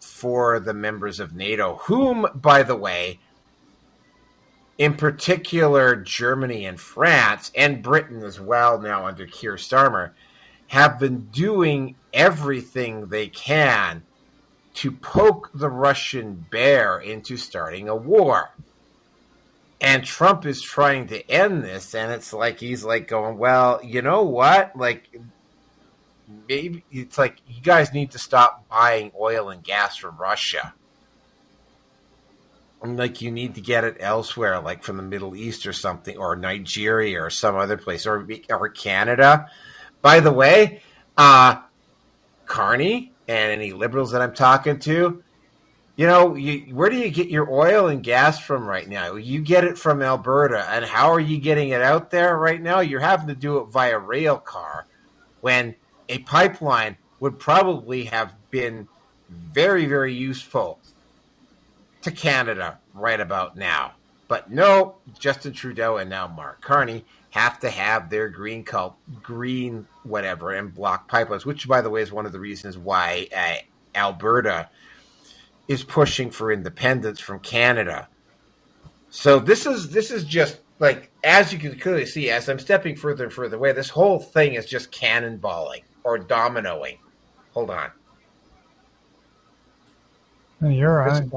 for the members of NATO, whom, by the way, in particular Germany and France and Britain as well now under Keir Starmer, have been doing everything they can to poke the Russian bear into starting a war. And Trump is trying to end this, and it's like he's like going, well, you know what? Like, maybe it's like you guys need to stop buying oil and gas from Russia. And like you need to get it elsewhere, like from the Middle East or something, or Nigeria or some other place, or Canada. By the way, Carney and any liberals that I'm talking to, where do you get your oil and gas from right now? You get it from Alberta. And how are you getting it out there right now? You're having to do it via rail car, when a pipeline would probably have been very, very useful to Canada right about now. But no, Justin Trudeau and now Mark Carney have to have their green whatever and block pipelines, which, by the way, is one of the reasons why Alberta is pushing for independence from Canada. So this is just like, as you can clearly see, as I'm stepping further and further away, this whole thing is just cannonballing or dominoing. Hold on. You're right.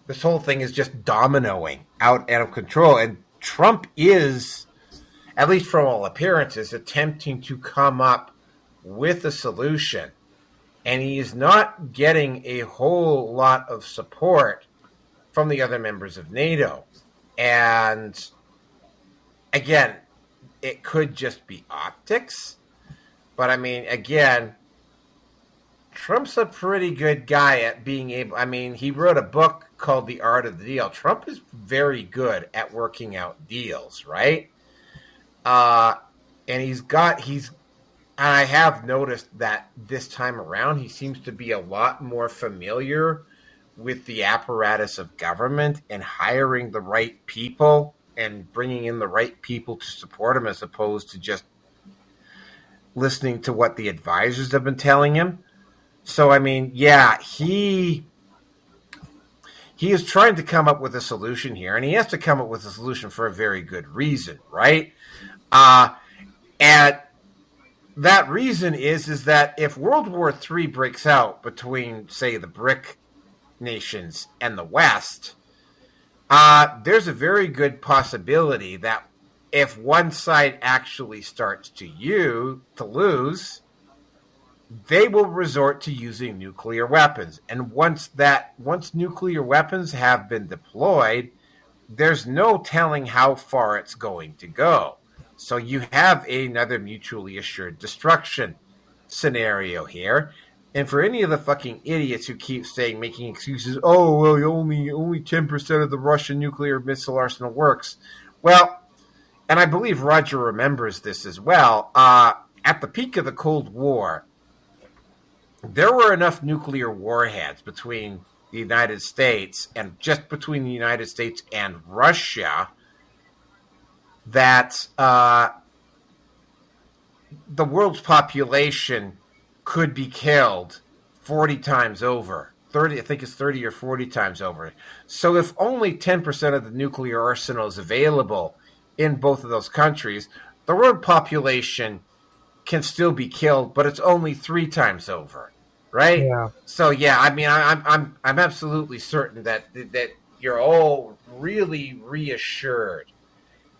This whole thing is just dominoing out of control. And Trump is, at least from all appearances, attempting to come up with a solution. And he is not getting a whole lot of support from the other members of NATO. And again, it could just be optics. But I mean, again, Trump's a pretty good guy at being able, he wrote a book called The Art of the Deal. Trump is very good at working out deals, right? And I have noticed that this time around, he seems to be a lot more familiar with the apparatus of government and hiring the right people and bringing in the right people to support him, as opposed to just listening to what the advisors have been telling him. So, he is trying to come up with a solution here, and he has to come up with a solution for a very good reason, right? And that reason is that if World War III breaks out between, say, the BRIC nations and the West, there's a very good possibility that if one side actually starts to lose, they will resort to using nuclear weapons. And once nuclear weapons have been deployed, there's no telling how far it's going to go. So you have another mutually assured destruction scenario here. And for any of the fucking idiots who keep saying, making excuses, oh, well, only 10% of the Russian nuclear missile arsenal works. Well, and I believe Roger remembers this as well, at the peak of the Cold War, there were enough nuclear warheads between the United States and just between the United States and Russia that the world's population could be killed 40 times over. 30, I think it's 30 or 40 times over. So if only 10% of the nuclear arsenal is available in both of those countries, the world population can still be killed, but it's only 3 times over, right? Yeah. So yeah, I mean, I'm absolutely certain that you're all really reassured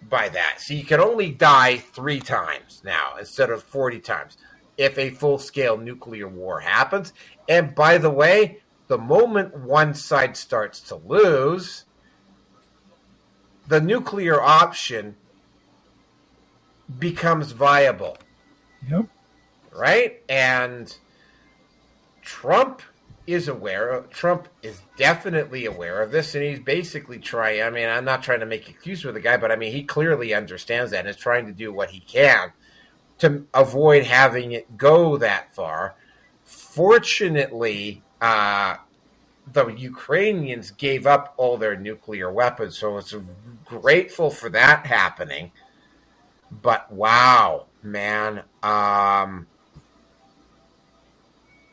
by that. So you can only die 3 times now instead of 40 times if a full-scale nuclear war happens. And by the way, the moment one side starts to lose, the nuclear option becomes viable. Yep. Right? And Trump is definitely aware of this, and he's basically trying, I mean, I'm not trying to make excuses for the guy, but I mean, he clearly understands that and is trying to do what he can to avoid having it go that far. Fortunately, the Ukrainians gave up all their nuclear weapons, so it's grateful for that happening. But wow, man,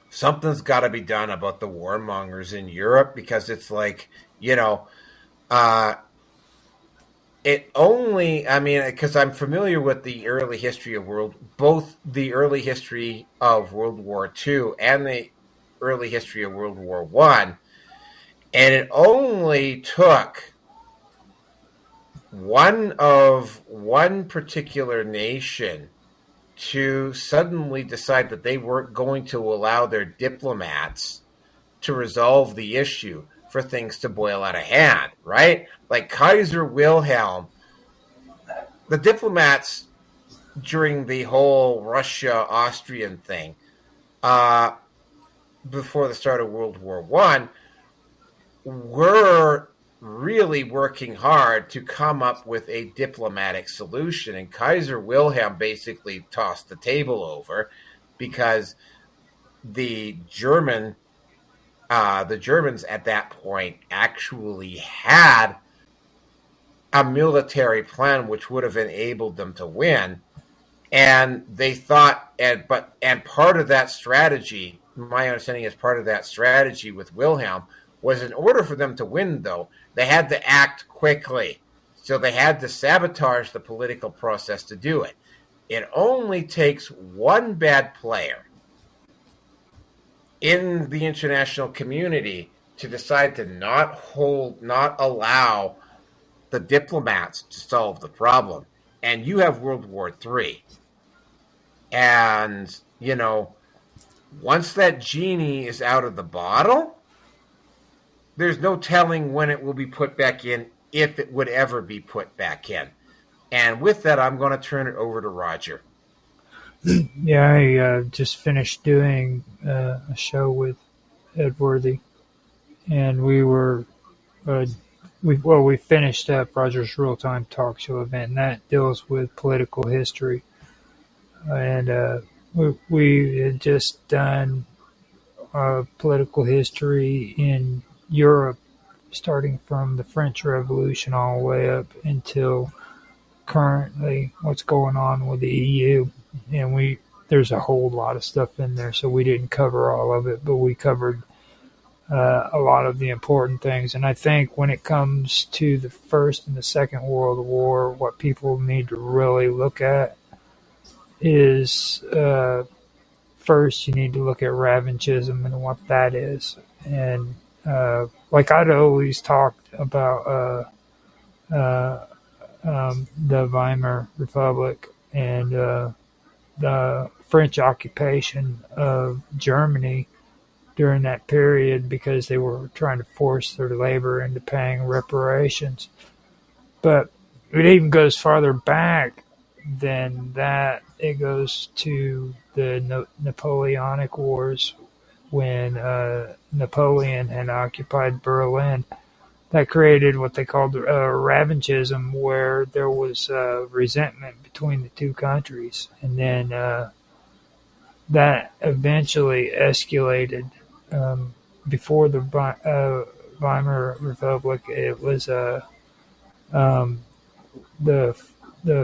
something's got to be done about the warmongers in Europe, because it's like, you know, it only, I mean, because I'm familiar with the early history of both the early history of World War II and the early history of World War I, and it only took one particular nation to suddenly decide that they weren't going to allow their diplomats to resolve the issue for things to boil out of hand, right? Like Kaiser Wilhelm, the diplomats during the whole Russia-Austrian thing, before the start of World War I, were really working hard to come up with a diplomatic solution. And Kaiser Wilhelm basically tossed the table over because the Germans at that point actually had a military plan which would have enabled them to win. And they thought, and part of that strategy, my understanding is part of that strategy with Wilhelm, was in order for them to win, though, they had to act quickly. So they had to sabotage the political process to do it. It only takes one bad player in the international community to decide to not allow the diplomats to solve the problem. And you have World War III. And, you know, once that genie is out of the bottle, there's no telling when it will be put back in, if it would ever be put back in. And with that, I'm going to turn it over to Roger. Yeah, I just finished doing a show with Ed Worthy, and we finished up Roger's Real Time Talk Show event, and that deals with political history. And we had just done political history in Europe, starting from the French Revolution all the way up until currently what's going on with the EU. And there's a whole lot of stuff in there, so we didn't cover all of it, but we covered a lot of the important things. And I think when it comes to the First and the Second World War, what people need to really look at is first, you need to look at revanchism and what that is. And like I'd always talked about the Weimar Republic and the French occupation of Germany during that period, because they were trying to force their labor into paying reparations. But it even goes farther back then that it goes to the Napoleonic Wars when Napoleon had occupied Berlin. That created what they called revanchism, where there was resentment between the two countries, and then that eventually escalated. Before the Weimar Republic, it was um, the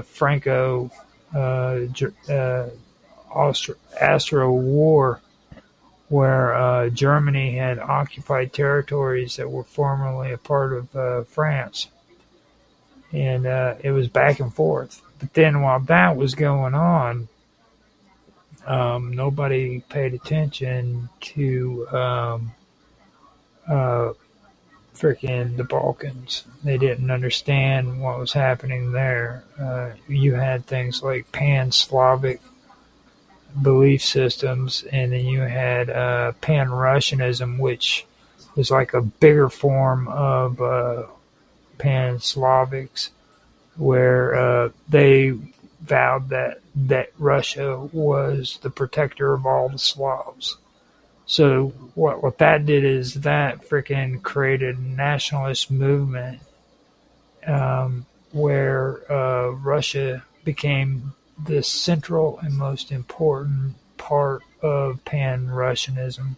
Franco Austro War, where Germany had occupied territories that were formerly a part of France, and it was back and forth. But then while that was going on, nobody paid attention to freaking the Balkans. They didn't understand what was happening there. You had things like pan-Slavic belief systems, and then you had pan-Russianism, which was like a bigger form of pan-Slavics, where they vowed that Russia was the protector of all the Slavs. So what that did is that freaking created a nationalist movement, where Russia became the central and most important part of pan-Russianism.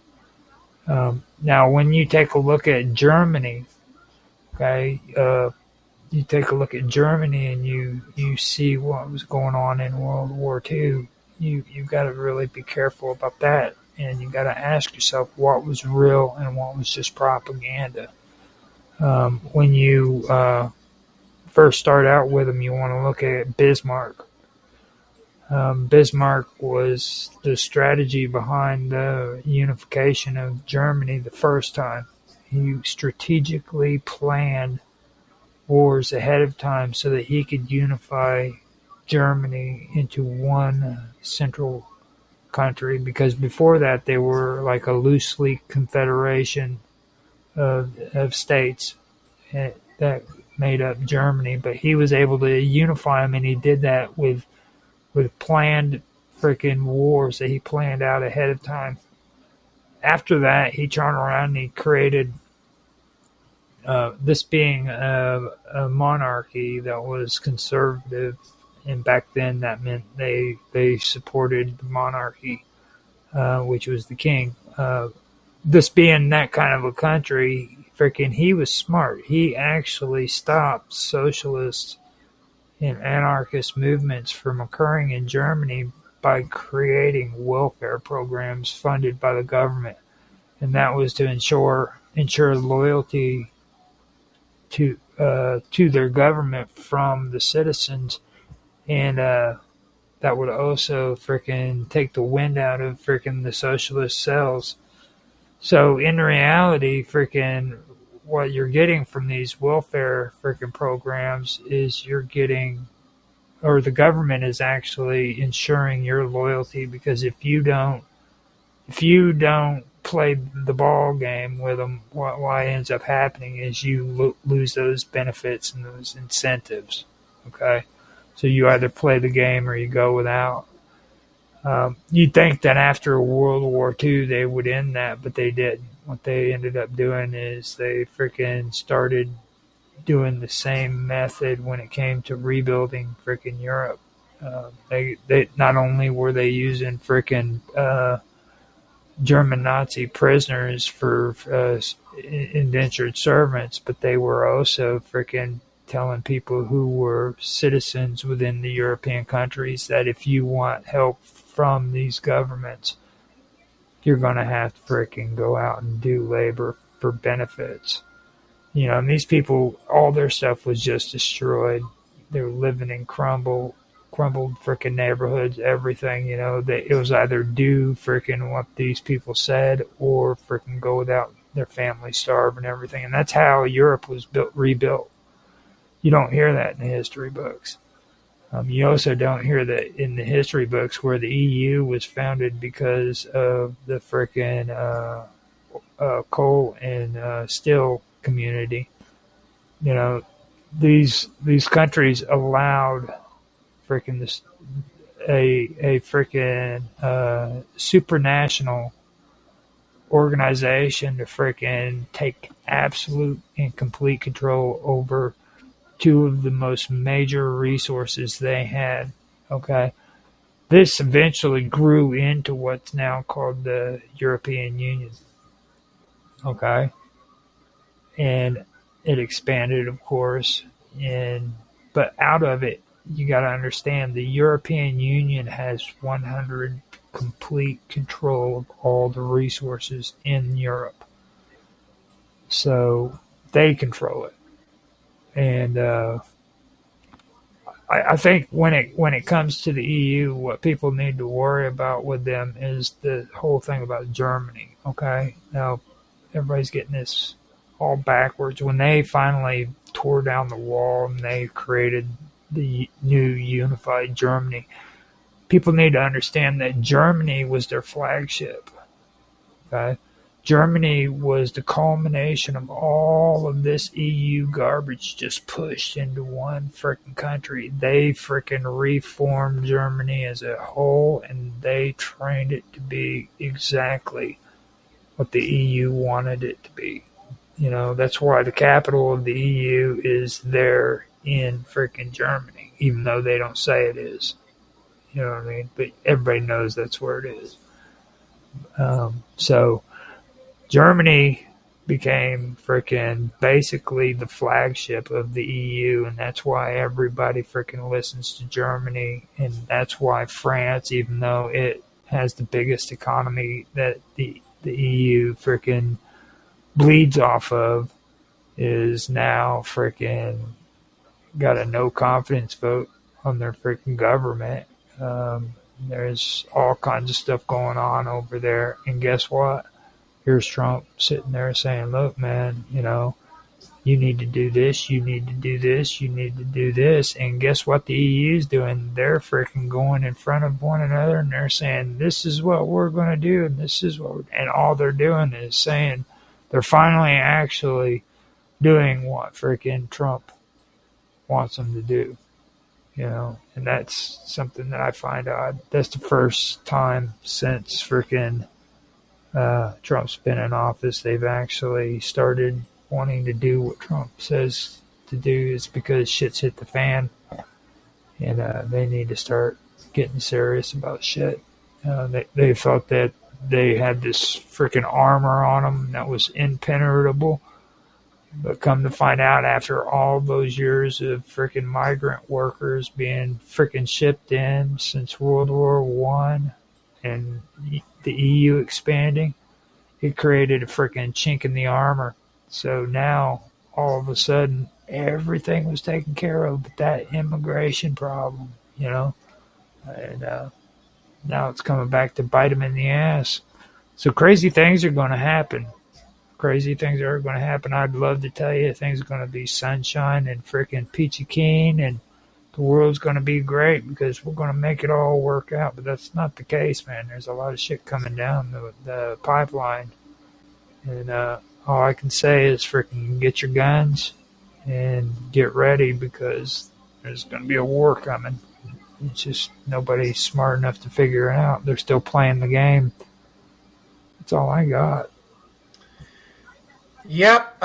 Now, when you take a look at Germany, okay, you take a look at Germany and you see what was going on in World War II, you've got to really be careful about that. And you got to ask yourself what was real and what was just propaganda. When you first start out with them, you want to look at Bismarck. Bismarck was the strategy behind the unification of Germany the first time. He strategically planned wars ahead of time so that he could unify Germany into one central country, because before that they were like a loosely confederation of states that made up Germany. But he was able to unify them, and he did that with planned freaking wars that he planned out ahead of time. After that, he turned around and he created this being a monarchy that was conservative. And back then, that meant they supported the monarchy, which was the king. This being that kind of a country, freaking, he was smart. He actually stopped socialist and anarchist movements from occurring in Germany by creating welfare programs funded by the government, and that was to ensure loyalty to their government from the citizens. And that would also freaking take the wind out of freaking the socialist cells. So in reality, freaking what you're getting from these welfare freaking programs is you're getting, or the government is actually ensuring your loyalty, because if you don't play the ball game with them, what ends up happening is you lose those benefits and those incentives. Okay. So you either play the game or you go without. You'd think that after World War II they would end that, but they didn't. What they ended up doing is they freaking started doing the same method when it came to rebuilding freaking Europe. They not only were they using freaking German Nazi prisoners for indentured servants, but they were also freaking telling people who were citizens within the European countries that if you want help from these governments, you're going to have to freaking go out and do labor for benefits. You know, and these people, all their stuff was just destroyed. They were living in crumbled freaking neighborhoods, everything, you know. It was either do freaking what these people said or freaking go without their family, starve and everything. And that's how Europe was rebuilt. You don't hear that in the history books. You also don't hear that in the history books where the EU was founded because of the frickin' coal and steel community. You know, these countries allowed freaking this a freaking supranational organization to freaking take absolute and complete control over two of the most major resources they had. Okay. This eventually grew into what's now called the European Union. Okay. And it expanded, of course. But out of it, you got to understand the European Union has 100 complete control of all the resources in Europe. So they control it. And I think when it comes to the EU, what people need to worry about with them is the whole thing about Germany. Okay, now everybody's getting this all backwards. When they finally tore down the wall and they created the new unified Germany, people need to understand that Germany was their flagship. Okay. Germany was the culmination of all of this EU garbage just pushed into one freaking country. They freaking reformed Germany as a whole, and they trained it to be exactly what the EU wanted it to be. You know, that's why the capital of the EU is there in freaking Germany, even though they don't say it is. You know what I mean? But everybody knows that's where it is. So Germany became freaking basically the flagship of the EU, and that's why everybody freaking listens to Germany, and that's why France, even though it has the biggest economy that the EU freaking bleeds off of, is now freaking got a no confidence vote on their freaking government. There's all kinds of stuff going on over there, and guess what? Here's Trump sitting there saying, look, man, you know, you need to do this, you need to do this, you need to do this. And guess what the EU's doing? They're freaking going in front of one another, and they're saying, this is what we're going to do, and this is what and all they're doing is saying they're finally actually doing what freaking Trump wants them to do. You know, and that's something that I find odd. That's the first time since freaking Trump's been in office they've actually started wanting to do what Trump says to do. It's because shit's hit the fan, and they need to start getting serious about shit. They thought that they had this freaking armor on them that was impenetrable. But come to find out, after all those years of freaking migrant workers being freaking shipped in since World War One, and the EU expanding, it created a freaking chink in the armor. So now, all of a sudden, everything was taken care of, but that immigration problem, you know, and now it's coming back to bite them in the ass. So crazy things are going to happen. Crazy things are going to happen. I'd love to tell you things are going to be sunshine and freaking peachy keen and the world's going to be great because we're going to make it all work out. But that's not the case, man. There's a lot of shit coming down the pipeline. And all I can say is freaking get your guns and get ready because there's going to be a war coming. It's just nobody's smart enough to figure it out. They're still playing the game. That's all I got. Yep,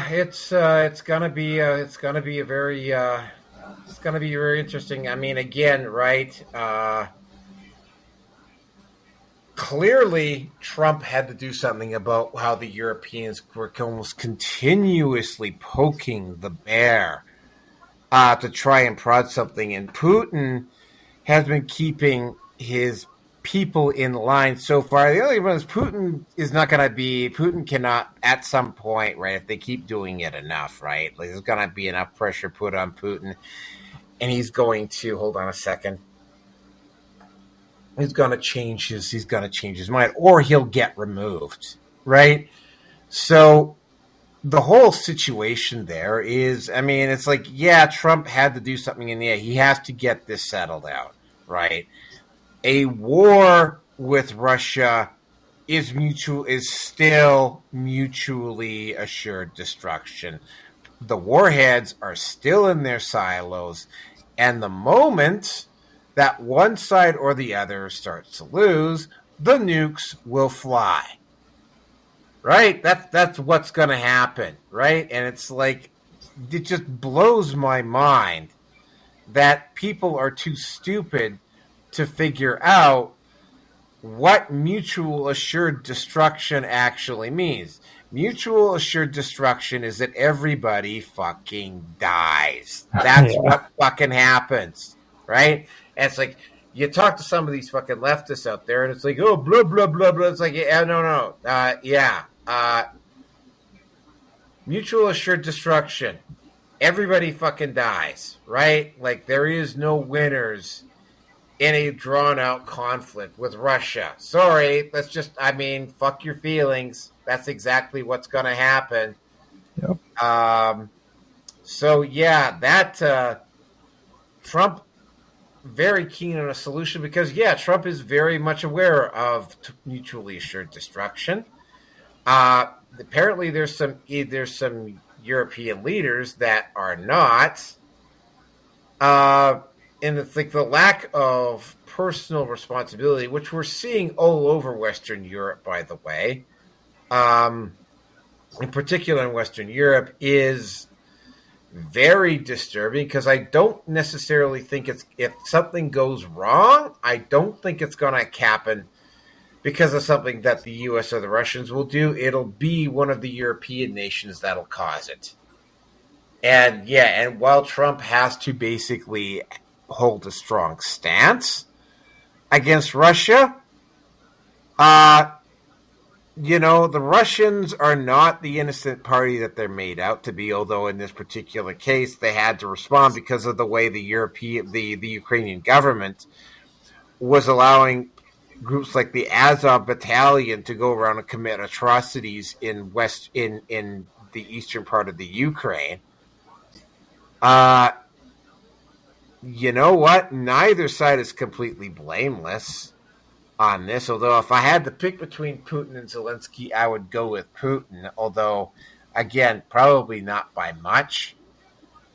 it's gonna be very interesting. I mean, again, right? Clearly, Trump had to do something about how the Europeans were almost continuously poking the bear to try and prod something, and Putin has been keeping his people in line so far. The only one is Putin cannot at some point, right, if they keep doing it enough, right, like there's going to be enough pressure put on Putin, and he's going to hold on a second, he's going to change his mind, or he'll get removed, right? So the whole situation there is, I mean, it's like, yeah, Trump had to do something in the end. He has to get this settled out, right? A war with Russia is still mutually assured destruction. The warheads are still in their silos, And the moment that one side or the other starts to lose, the nukes will fly. Right? That's what's going to happen, right? And it's like, it just blows my mind that people are too stupid to figure out what mutual assured destruction actually means. Mutual assured destruction is that everybody fucking dies. That's what fucking happens, right? And it's like, you talk to some of these fucking leftists out there, and it's like, oh, blah, blah, blah, blah. It's like, yeah, no. Mutual assured destruction. Everybody fucking dies, right? Like, there is no winners in a drawn-out conflict with Russia. Sorry, fuck your feelings. That's exactly what's going to happen. Yep. Trump very keen on a solution because, Trump is very much aware of mutually assured destruction. Apparently, there's some European leaders that are not. And it's like the lack of personal responsibility, which we're seeing all over Western Europe, by the way, in particular in Western Europe, is very disturbing because I don't necessarily think if something goes wrong, I don't think it's going to happen because of something that the U.S. or the Russians will do. It'll be one of the European nations that'll cause it. And while Trump has to basically hold a strong stance against Russia, the Russians are not the innocent party that they're made out to be, although in this particular case they had to respond because of the way the Ukrainian government was allowing groups like the Azov Battalion to go around and commit atrocities in the eastern part of the Ukraine. You know what? Neither side is completely blameless on this, although if I had to pick between Putin and Zelensky, I would go with Putin, although, again, probably not by much.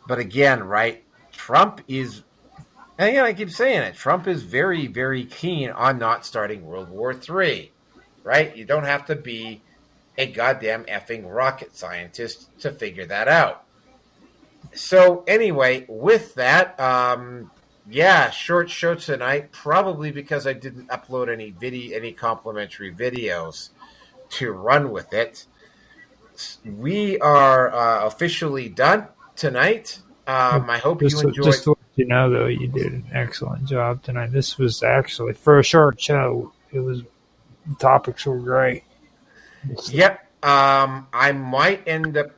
But again, right, Trump is, and I keep saying it, Trump is very, very keen on not starting World War III, right? You don't have to be a goddamn effing rocket scientist to figure that out. So anyway, with that, short show tonight, probably because I didn't upload any complimentary videos to run with it. We are officially done tonight. I hope you enjoyed. Just to let you know, though, you did an excellent job tonight. This was actually, for a short show, the topics were great. Yep. I might end up,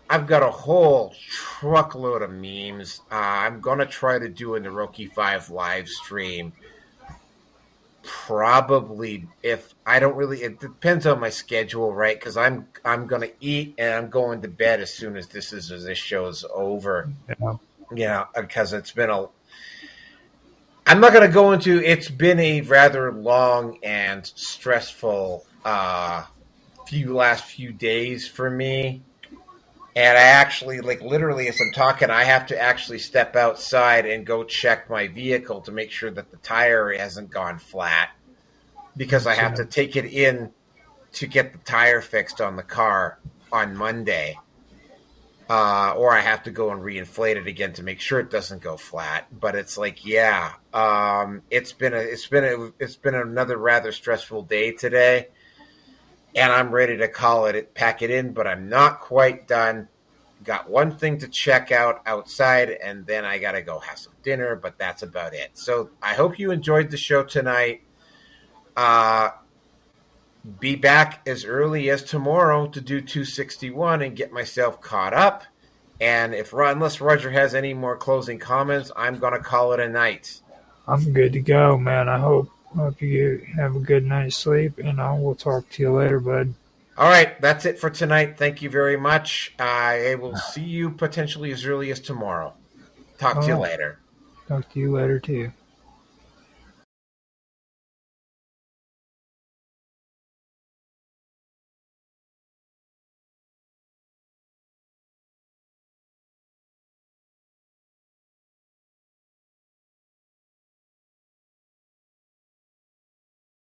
I've got a whole truckload of memes. I'm going to try to do a Naroki 5 live stream. Probably, if I don't really, it depends on my schedule, right? Because I'm going to eat and I'm going to bed as soon as this show's over. Yeah. Because it's been I'm not going to go into, it's been a rather long and stressful last few days for me. And I actually, literally, as I'm talking, I have to actually step outside and go check my vehicle to make sure that the tire hasn't gone flat, because I have to take it in to get the tire fixed on the car on Monday, or I have to go and reinflate it again to make sure it doesn't go flat. But it's it's been another rather stressful day today. And I'm ready to pack it in, but I'm not quite done. Got one thing to check out outside, and then I got to go have some dinner, but that's about it. So I hope you enjoyed the show tonight. Be back as early as tomorrow to do 261 and get myself caught up. And unless Roger has any more closing comments, I'm going to call it a night. I'm good to go, man. I hope you have a good night's sleep, and I will talk to you later, bud. All right, that's it for tonight. Thank you very much. I will see you potentially as early as tomorrow. Talk to you later. Talk to you later, too.